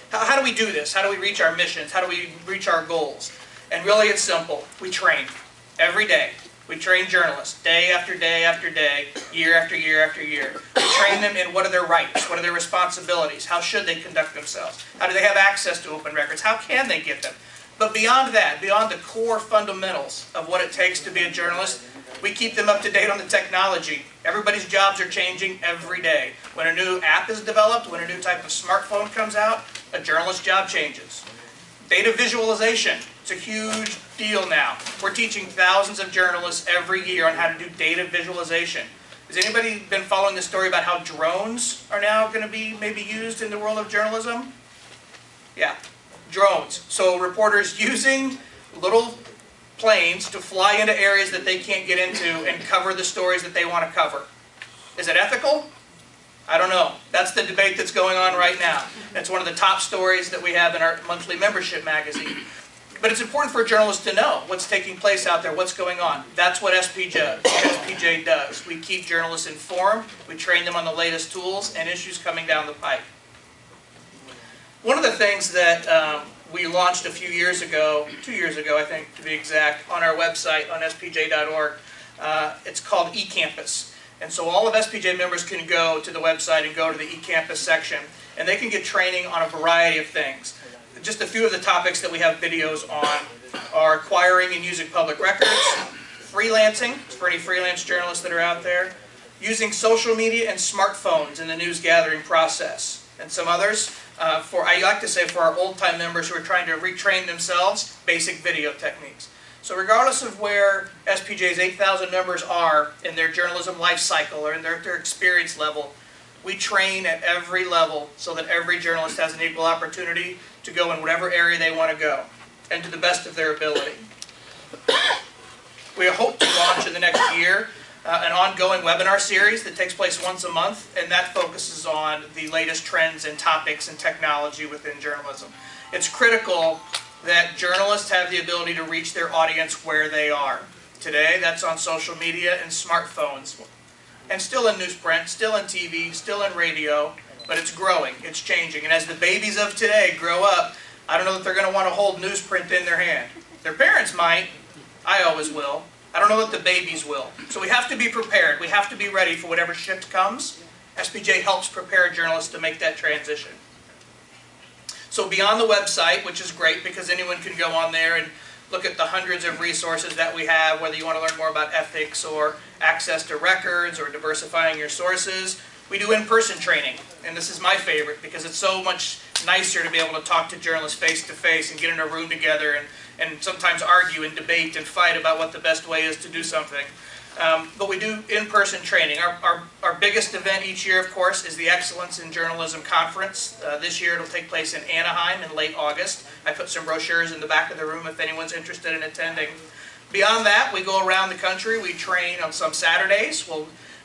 How do we do this? How do we reach our missions? How do we reach our goals? And really it's simple. We train every day. We train journalists day after day after day, year after year after year. We train them in what are their rights, what are their responsibilities, how should they conduct themselves, how do they have access to open records, how can they get them. But beyond that, beyond the core fundamentals of what it takes to be a journalist, we keep them up to date on the technology. Everybody's jobs are changing every day. When a new app is developed, when a new type of smartphone comes out, a journalist's job changes. Data visualization, it's a huge deal now. We're teaching thousands of journalists every year on how to do data visualization. Has anybody been following the story about how drones are now going to be maybe used in the world of journalism? Yeah, drones. So reporters using little planes to fly into areas that they can't get into and cover the stories that they want to cover. Is it ethical? I don't know. That's the debate that's going on right now. It's one of the top stories that we have in our monthly membership magazine. But it's important for journalists to know what's taking place out there, what's going on. That's what SPJ does. We keep journalists informed, we train them on the latest tools and issues coming down the pike. One of the things that we launched a few years ago, 2 years ago I think to be exact, on our website on spj.org, it's called eCampus. And so all of SPJ members can go to the website and go to the eCampus section, and they can get training on a variety of things. Just a few of the topics that we have videos on are acquiring and using public records, freelancing, for any freelance journalists that are out there, using social media and smartphones in the news gathering process, and some others. I like to say for our old-time members who are trying to retrain themselves, basic video techniques. So regardless of where SPJ's 8,000 members are in their journalism life cycle or in their experience level, we train at every level so that every journalist has an equal opportunity to go in whatever area they want to go, and to the best of their ability. We hope to launch in the next year an ongoing webinar series that takes place once a month, and that focuses on the latest trends and topics and technology within journalism. It's critical that journalists have the ability to reach their audience where they are. Today, that's on social media and smartphones, and still in newsprint, still in TV, still in radio, but it's growing, it's changing. And as the babies of today grow up, I don't know that they're going to want to hold newsprint in their hand. Their parents might, I always will. I don't know that the babies will. So we have to be prepared, we have to be ready for whatever shift comes. SPJ helps prepare journalists to make that transition. So beyond the website, which is great because anyone can go on there and look at the hundreds of resources that we have, whether you want to learn more about ethics or access to records or diversifying your sources. We do in-person training, and this is my favorite because it's so much nicer to be able to talk to journalists face-to-face and get in a room together and sometimes argue and debate and fight about what the best way is to do something. But we do in-person training. Our biggest event each year, of course, is the Excellence in Journalism Conference. This year it'll take place in Anaheim in late August. I put some brochures in the back of the room if anyone's interested in attending. Beyond that, we go around the country. We train on some Saturdays.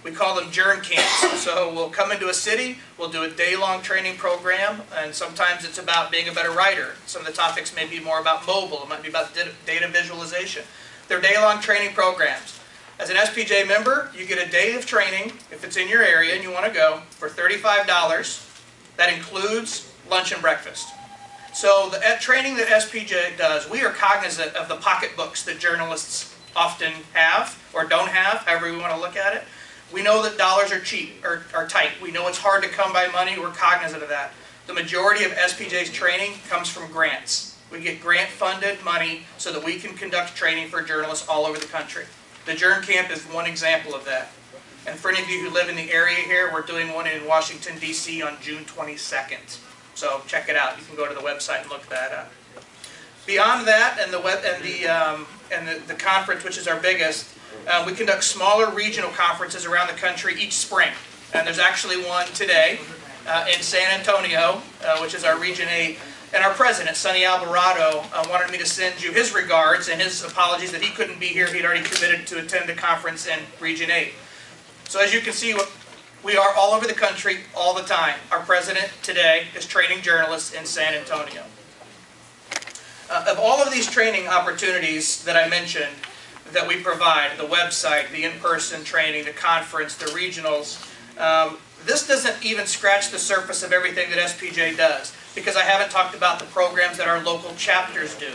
We call them Journ Camps. So we'll come into a city, we'll do a day-long training program, and sometimes it's about being a better writer. Some of the topics may be more about mobile, it might be about data visualization. They're day-long training programs. As an SPJ member, you get a day of training, if it's in your area and you want to go, for $35. That includes lunch and breakfast. So the training that SPJ does, we are cognizant of the pocketbooks that journalists often have, or don't have, however we want to look at it. We know that dollars are cheap, or are tight. We know it's hard to come by money. We're cognizant of that. The majority of SPJ's training comes from grants. We get grant-funded money so that we can conduct training for journalists all over the country. The Journ Camp is one example of that. And for any of you who live in the area here, we're doing one in Washington, D.C. on June 22nd. So check it out. You can go to the website and look that up. Beyond that, and the conference, which is our biggest, we conduct smaller regional conferences around the country each spring. And there's actually one today in San Antonio, which is our Region 8. And our president, Sonny Alvarado, wanted me to send you his regards and his apologies that he couldn't be here. He'd already committed to attend the conference in Region 8. So as you can see, we are all over the country all the time. Our president today is training journalists in San Antonio. Of all of these training opportunities that I mentioned that we provide, the website, the in-person training, the conference, the regionals, this doesn't even scratch the surface of everything that SPJ does, because I haven't talked about the programs that our local chapters do.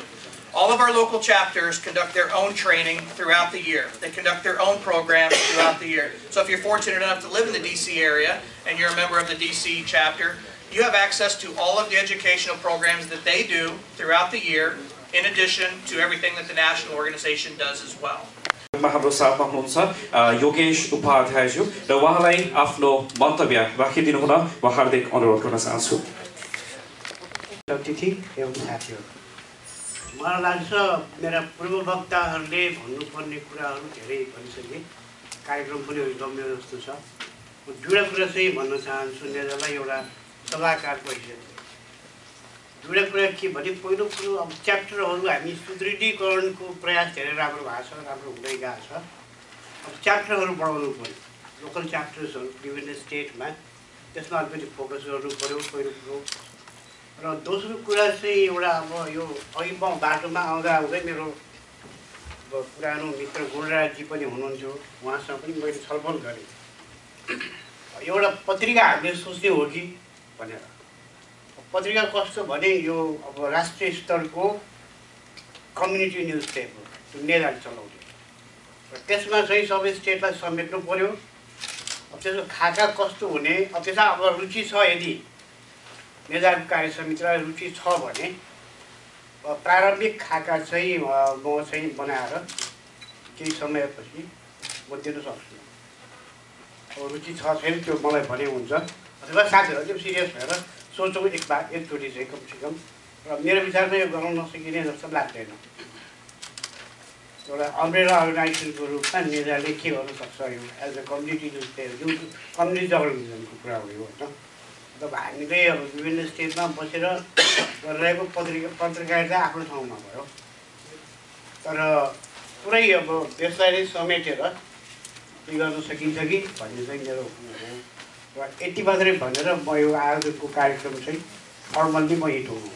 All of our local chapters conduct their own training throughout the year. They conduct their own programs throughout the year. So if you're fortunate enough to live in the DC area and you're a member of the DC chapter, you have access to all of the educational programs that they do throughout the year, in addition to everything that the national organization does as well. हाम्रो साथमा हुनुहुन्छ योगेश उपाध्यायज्यू र उहाँलाई आफ्नो मन्तव्य राखिदिनु हुन म हार्दिक अनुरोध गर्न चाहन्छु। अतिथि एवं साथीहरू, मलाई लाग्छ मेरा पूर्व वक्ताहरूले भन्नुपर्ने कुराहरू धेरै भनिसके, कार्यक्रम पनि गम्य जस्तो छ। म दुईवटा कुरा चाहिँ भन्न चाहन्छु नेतालाई एउटा सलाहकारको हैसियतले। दुईवटा कुरा के भने, पहिलो कुरो अब च्याप्टरहरू हामी सुदृढीकरणको प्रयास धेरै राम्रो भएको छ, राम्रो हुँदै गएको छ। अब च्याप्टरहरू बढाउनु पऱ्यो, लोकल च्याप्टर्सहरू विभिन्न स्टेटमा, त्यसमा अलिकति फोकस गर्नु पऱ्यो पहिलो कुरो। र दोस्रो कुरा चाहिँ एउटा अब यो अघि म बाटोमा आउँदै मेरो पुरानो मित्र गुणराजजी पनि हुनुहुन्थ्यो, उहाँसँग पनि मैले छलफल गरेँ। एउटा पत्रिका हामीले सोच्ने हो कि भनेर। पत्रिका कस्तो भने यो अब राष्ट्रिय स्तरको कम्युनिटी न्युज पेपर त्यो नेताले चलाउने, र त्यसमा चाहिँ सबै स्टेटलाई समेट्नु पऱ्यो। अब त्यसको खाका कस्तो हुने, अब त्यसमा अब रुचि छ, यदि नेताको कार्य समितिलाई रुचि छ भने प्रारम्भिक खाका चाहिँ म चाहिँ बनाएर केही समयपछि म दिन सक्छु। अब रुचि छ छैन त्यो मलाई भने हुन्छ, अथवा साथीहरूले पनि सिरियस भएर सोचौँ एकचोटि चाहिँ कमसेकम। र मेरो विचारमा यो गराउन नसकिने जस्तो लाग्दैन। एउटा अम्ब्रेला अर्गनाइजेसनको रूपमा नेताले के गर्न सक्छ, यो as a community newspaper, जुन कम्युनिटी जर्नलिजमको कुरा हो यो होइन। अब हामीले अब विभिन्न स्टेटमा बसेर गरिरहेको पत्रकारिता आफ्नो ठाउँमा भयो, तर पुरै अब देशलाई नै समेटेर के गर्न सकिन्छ कि भन्ने चाहिँ मेरो हो। र यति मात्रै भनेर म यो आयोजकको कार्यक्रम चाहिँ फर्मल्ली म हिट हुनु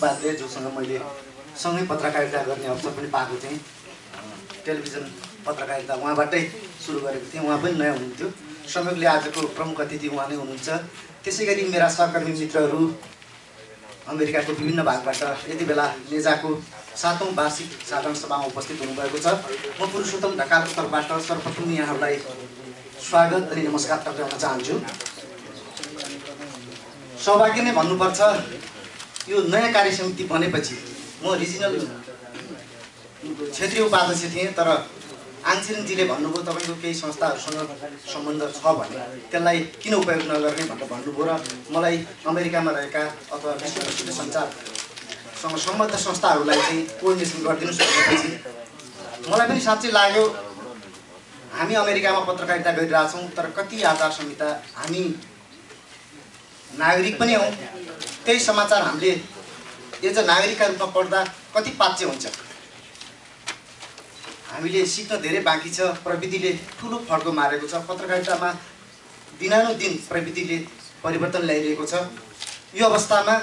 बादले जोसँग मैले सँगै पत्रकारिता गर्ने अवसर पनि पाएको थिएँ। टेलिभिजन पत्रकारिता उहाँबाटै सुरु गरेको थिएँ, उहाँ पनि नयाँ हुनुहुन्थ्यो। संयोगले आजको प्रमुख अतिथि उहाँ नै हुनुहुन्छ। त्यसै गरी मेरा सहकर्मी मित्रहरू अमेरिकाको विभिन्न भागबाट यति बेला नेजाको 7औं वार्षिक साधारण सभामा उपस्थित हुनुभएको छ। म पुरुषोत्तम ढकालको तर्फबाट सर्वप्रथम यहाँहरूलाई स्वागत अनि नमस्कार टक्राउन चाहन्छु। सौभाग्य नै भन्नुपर्छ, यो नयाँ कार्य समिति बनेपछि म रिजनल क्षेत्रीय उपाध्यक्ष थिएँ, तर आङछिरिङजीले भन्नुभयो तपाईँको केही संस्थाहरूसँग सम्बन्ध छ भने त्यसलाई किन उपयोग नगर्ने भनेर भन्नुभयो, र मलाई अमेरिकामा रहेका अथवा विश्व प्रसिद्ध सञ्चारसँग सम्बद्ध संस्थाहरूलाई चाहिँ कोअर्डिनेसन गरिदिनुहोस् भनेपछि मलाई पनि साँच्चै लाग्यो हामी अमेरिकामा पत्रकारिता गरिरहेछौँ, तर कति आचार संहिता, हामी नागरिक पनि हौँ, त्यही समाचार हामीले एज अ नागरिकका रूपमा पढ्दा कति पाच्य हुन्छ। हामीले सिक्न धेरै बाँकी छ। प्रविधिले ठुलो फड्को मारेको छ। पत्रकारितामा दिनानुदिन प्रविधिले परिवर्तन ल्याइरहेको छ। यो अवस्थामा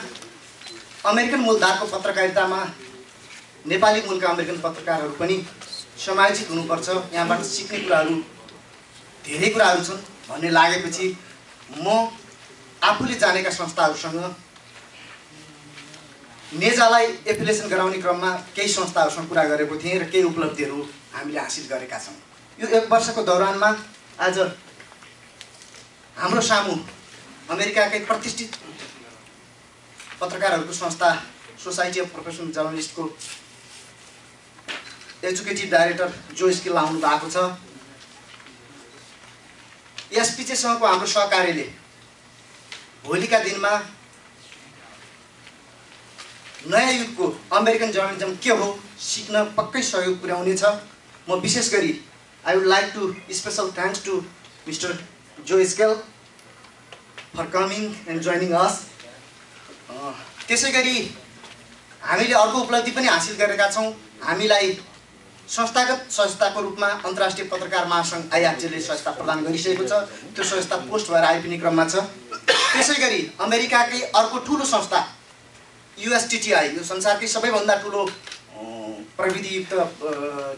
अमेरिकन मूलधारको पत्रकारितामा नेपाली मूलका अमेरिकन पत्रकारहरू पनि समायोजित हुनुपर्छ, यहाँबाट सिक्ने कुराहरू धेरै कुराहरू छन् भन्ने लागेपछि म आफूले जानेका संस्थाहरूसँग नेजालाई एफिलिएसन गराउने क्रममा केही संस्थाहरूसँग कुरा गरेको थिएँ र केही उपलब्धिहरू हामीले हासिल गरेका छौँ। यो 1 वर्षको दौरानमा आज हाम्रो सामु अमेरिकाकै प्रतिष्ठित पत्रकारहरूको संस्था सोसाइटी अफ प्रोफेसनल जर्नलिस्टको एजुकेटिभ डाइरेक्टर जो स्किल आउनु भएको छ। एसपिजेसँगको हाम्रो सहकार्यले भोलिका दिनमा नयाँ युगको अमेरिकन जर्नलिजम के हो सिक्न पक्कै सहयोग पुर्याउनेछ। म विशेष गरी I would like to special thanks to mister Joe Skeel for coming and joining us. त्यसै गरी हामीले अर्को उपलब्धि पनि हासिल गरेका छौँ। हामीलाई संस्थागत संस्थाको रूपमा अन्तर्राष्ट्रिय पत्रकार महासङ्घ आइआरजेले संस्था प्रदान गरिसकेको छ। त्यो संस्था पोस्ट भएर आइपिने क्रममा छ। त्यसै गरी अमेरिकाकै अर्को ठुलो संस्था USTTI, यो संसारकै सबैभन्दा ठुलो प्रविधियुक्त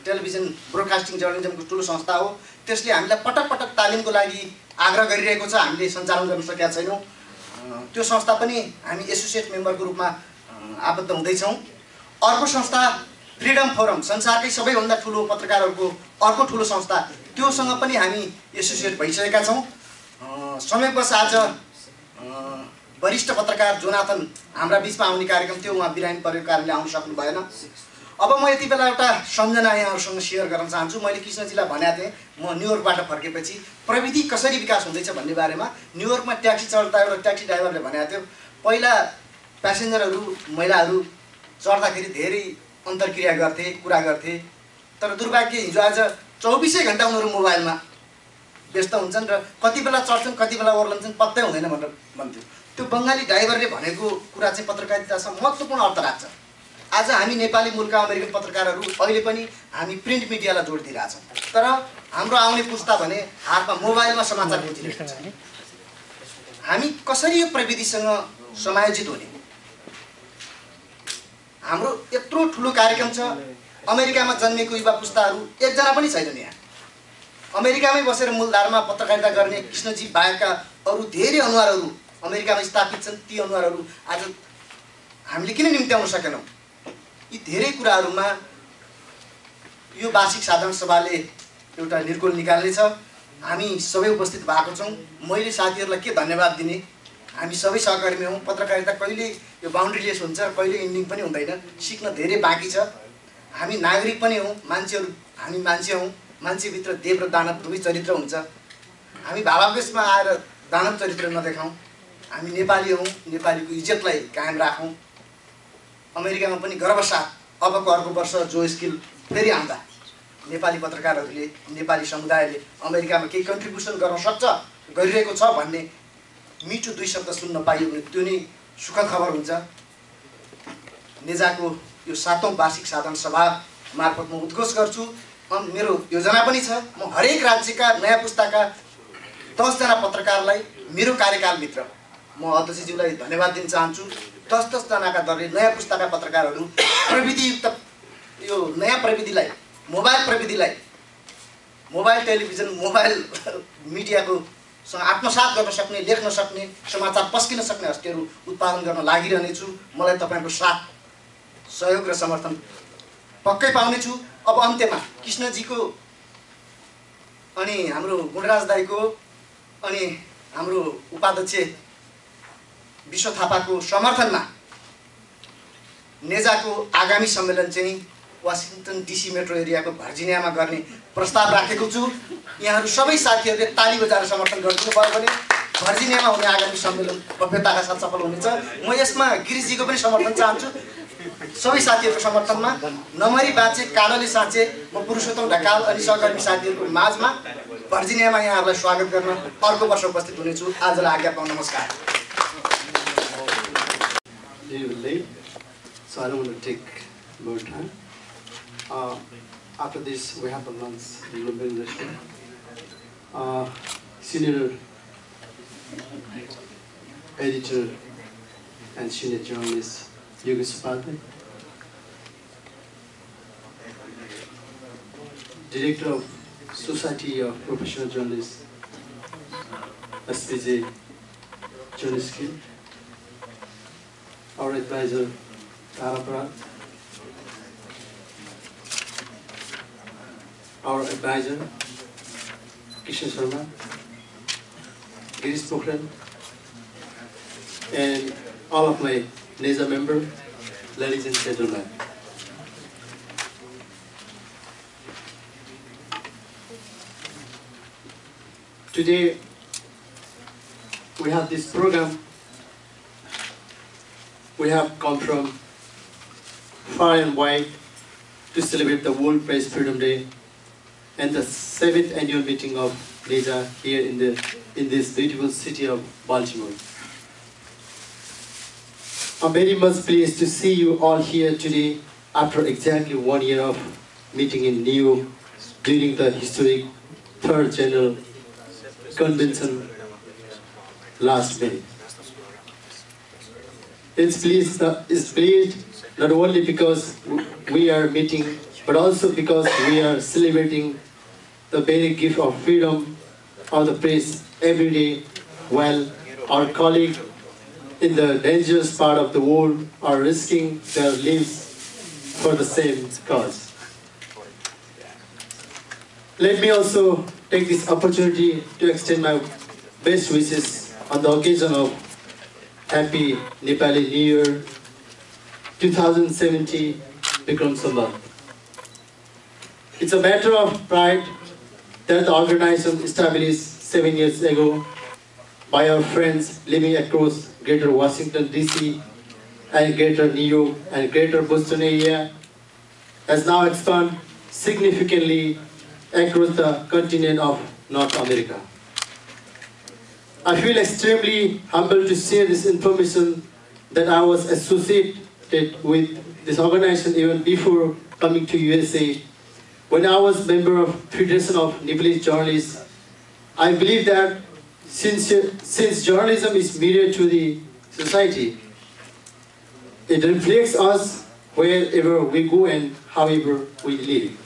टेलिभिजन ब्रोडकास्टिङ जर्नलिजमको ठुलो संस्था हो। त्यसले हामीलाई पटक पटक तालिमको लागि आग्रह गरिरहेको छ। हामीले सञ्चालन गर्न सकेका छैनौँ। त्यो संस्था पनि हामी एसोसिएट मेम्बरको रूपमा आबद्ध हुँदैछौँ। अर्को संस्था फ्रिडम फोरम, संसारकै सबैभन्दा ठुलो पत्रकारहरूको अर्को ठुलो संस्था, त्योसँग पनि हामी एसोसिएट भइसकेका छौँ। समयवश आज वरिष्ठ पत्रकार जोनाथन हाम्रा बिचमा आउने कार्यक्रम थियो, उहाँ बिरामी परेको कारणले आउन सक्नु भएन। अब म यति बेला एउटा सम्झना यहाँहरूसँग सेयर गर्न चाहन्छु। मैले कृष्णजीलाई भनेको थिएँ म न्युयोर्कबाट फर्केपछि प्रविधि कसरी विकास हुँदैछ भन्ने बारेमा। न्युयोर्कमा ट्याक्सी चढ्दा एउटा ट्याक्सी ड्राइभरले भनेको थियो पहिला प्यासेन्जरहरू महिलाहरू चढ्दाखेरि धेरै अन्तर्क्रिया गर्थे, कुरा गर्थे, तर दुर्भाग्य हिजो आज 24 घण्टा उनीहरू मोबाइलमा व्यस्त हुन्छन् र कति बेला चढ्छन् कति बेला ओर्लन्छन् पत्तै हुँदैन भनेर भन्थ्यो। त्यो बङ्गाली ड्राइभरले भनेको कुरा चाहिँ पत्रकारितासँग महत्त्वपूर्ण अर्थ राख्छ। आज हामी नेपाली मूलका अमेरिकन पत्रकारहरू अहिले पनि हामी प्रिन्ट मिडियालाई जोड दिइरहेछौँ, तर हाम्रो आउने पुस्ता भने हातमा मोबाइलमा समाचार बुझिरहेको छ। हामी कसरी यो प्रविधिसँग समायोजित हुने? हाम्रो यत्रो ठुलो कार्यक्रम छ। अमेरिकामा जन्मेको युवा पुस्ताहरू एकजना पनि छैनन्। यहाँ अमेरिकामै बसेर मूलधारमा पत्रकारिता गर्ने कृष्णजी बाहेकका अरू धेरै अनुहारहरू अमेरिकामा स्थापित छन्। ती अनुहारहरू आज हामीले किन निम्त्याउन सकेनौँ? यी धेरै कुराहरूमा यो वार्षिक साधारण सभाले एउटा निर्गोल निकाल्नेछ। हामी सबै उपस्थित भएको छौँ। मैले साथीहरूलाई के धन्यवाद दिने? हामी सबै सहकर्मी हौँ। पत्रकारिता कहिले यो बााउन्ड्रीलेस हुन्छ र कहिले इन्डिङ पनि हुँदैन। सिक्न धेरै बाँकी छ। हामी नागरिक पनि हौँ, मान्छेहरू, हामी मान्छे हौँ। मान्छेभित्र देव र दानव दुवै चरित्र हुन्छ। हामी भावावेशमा आएर दानव चरित्र नदेखाउँ। हामी नेपाली हौँ, नेपालीको इज्जतलाई कायम राखौँ। अमेरिकामा पनि गर्वसाथ अबको अर्को वर्ष जो स्किल फेरि आउँदा नेपाली पत्रकारहरूले, नेपाली समुदायले अमेरिकामा केही कन्ट्रिब्युसन गर्न सक्छ, गरिरहेको छ भन्ने मिठो 2 शब्द सुन्न पाइयो भने त्यो नै सुखद खबर हुन्छ। नेजाको यो 7औं वार्षिक साधारण सभा मार्फत म उद्घोष गर्छु। मेरो योजना पनि छ, म हरेक राज्यका नयाँ पुस्ताका 10 जना पत्रकारलाई मेरो कार्यकालभित्र म अध्यक्षज्यूलाई धन्यवाद दिन चाहन्छु। 10-10 जनाका दरले नयाँ पुस्ताका पत्रकारहरू प्रविधियुक्त यो नयाँ प्रविधिलाई, मोबाइल प्रविधिलाई, मोबाइल टेलिभिजन, मोबाइल मिडियाको सँग आत्मसात गर्न सक्ने, लेख्न सक्ने, समाचार पस्किन सक्ने हस्तीहरू उत्पादन गर्न लागिरहनेछु। मलाई तपाईँको साथ, सहयोग र समर्थन पक्कै पाउनेछु। अब अन्त्यमा कृष्णजीको अनि हाम्रो गुणराज दाईको अनि हाम्रो उपाध्यक्ष विश्व थापाको समर्थनमा नेजाको आगामी सम्मेलन चाहिँ वासिङटन DC मेट्रो एरियाको भर्जिनियामा गर्ने प्रस्ताव राखेको छु। यहाँहरू सबै साथीहरूले ताली बजाएर समर्थन गरिदिनु भयो भने भर्जिनियामा हुने आगामी सम्मेलन भव्यताका साथ सफल हुनेछ। म यसमा गिरिशजीको पनि समर्थन चाहन्छु। सबै साथीहरूको समर्थनमा नमरी बाँचे कालोले साँचे म पुरुषोत्तम ढकाल अनि सहकर्मी साथीहरूको माझमा भर्जिनियामा यहाँहरूलाई स्वागत गर्न अर्को वर्ष उपस्थित हुनेछु। आजलाई आज्ञा पाउँ। नमस्कार। So I don't want to take more time. After this, we have a lunch in the Global restaurant. Senior editor and senior journalist Yogesh Upadhyay, Director of Society of Professional Journalists, SPJ Journalist, our advisor Tara Prat, our advisor Krishna Sharma, Girish Pokhran, and all of my NESA members, ladies and gentlemen. Today we have this program. We have come from far and wide to celebrate the World Press Freedom Day and the 7th annual meeting of NEJA here in this beautiful city of Baltimore. I'm very much pleased to see you all here today after exactly 1 year of meeting in New York during the historic 3rd General Convention last May. It's pleased not only because we are meeting, but also because we are celebrating the very gift of freedom of the press every day, while our colleagues in the dangerous part of the world are risking their lives for the same cause. Let me also take this opportunity to extend my best wishes on the occasion of Happy Nepali New Year 2070 Bikram Sambat. It's a matter of pride that the organization established 7 years ago by our friends living across Greater Washington DC and Greater New York and Greater Boston area has now expanded significantly across the continent of North America. I feel extremely humbled to share this information that I was associated with this organization even before coming to USA. When I was member of Federation of Nepalese Journalists, I believe that since journalism is mirror to the society, it reflects us wherever we go and however we live.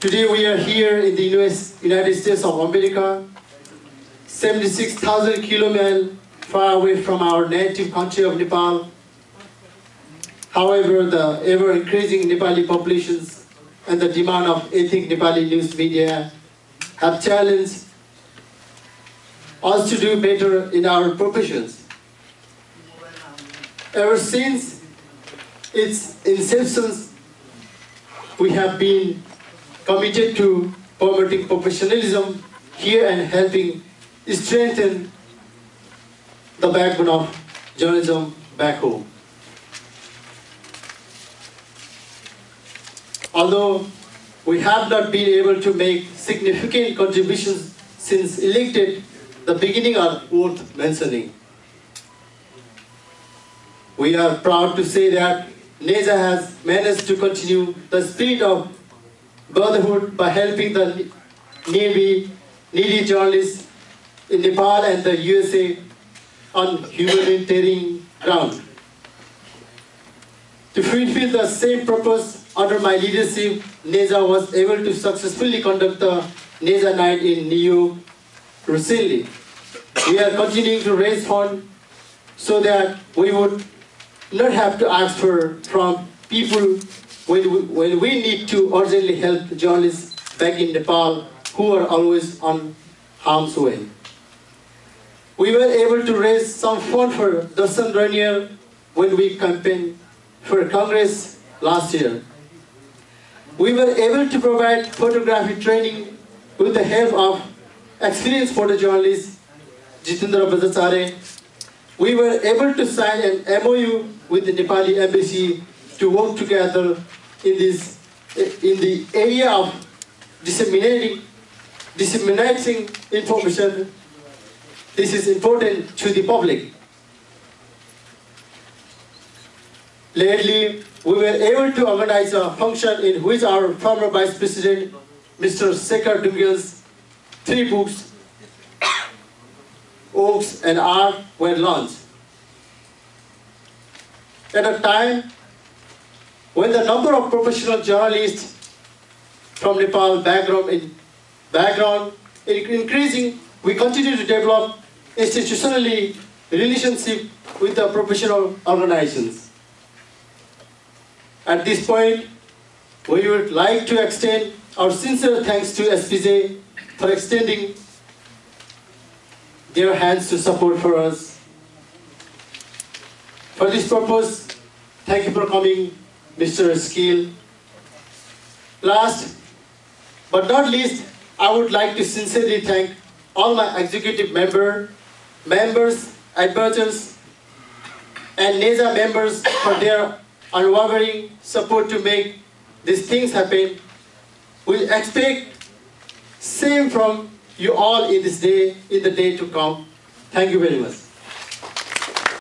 Today we are here in the United States of America, 76,000 kilometers far away from our native country of Nepal. However, the ever-increasing Nepali populations and the demand of ethnic Nepali news media have challenged us to do better in our professions. Ever since its inception, we have been committed to promoting professionalism here and helping strengthen the backbone of journalism back home. Although we have not been able to make significant contributions since elected, the beginning are worth mentioning. We are proud to say that NEJA has managed to continue the spirit of brotherhood by helping the needy journalists in Nepal and the USA on humanitarian ground. To fulfill the same purpose, under my leadership, NEJA was able to successfully conduct the NEJA Night in New York recently. We are continuing to raise funds so that we would not have to ask from people when we need to urgently help journalists back in Nepal who are always on harm's way. We were able to raise some funds for Darshan Ranier when we campaigned for Congress last year. We were able to provide photography training with the help of experienced photojournalist Jitendra Bhattacharya. We were able to sign an MOU with the Nepali Embassy to work together in the area of disseminating information. This is important to the public. Lately, we were able to organize a function in which our former Vice President, Mr. Shekhar Dungal's 3 books, Oaks and Art, were launched. At a time when the number of professional journalists from Nepal background is increasing, we continue to develop institutionally relationship with the professional organizations. At this point, we would like to extend our sincere thanks to SPJ for extending their hands to support for us. For this purpose, thank you for coming, Mr. Skill. Last but not least, I would like to sincerely thank all my executive members, advisors, and NEJA members for their unwavering support to make these things happen. We expect same from you all in the day to come. Thank you very much.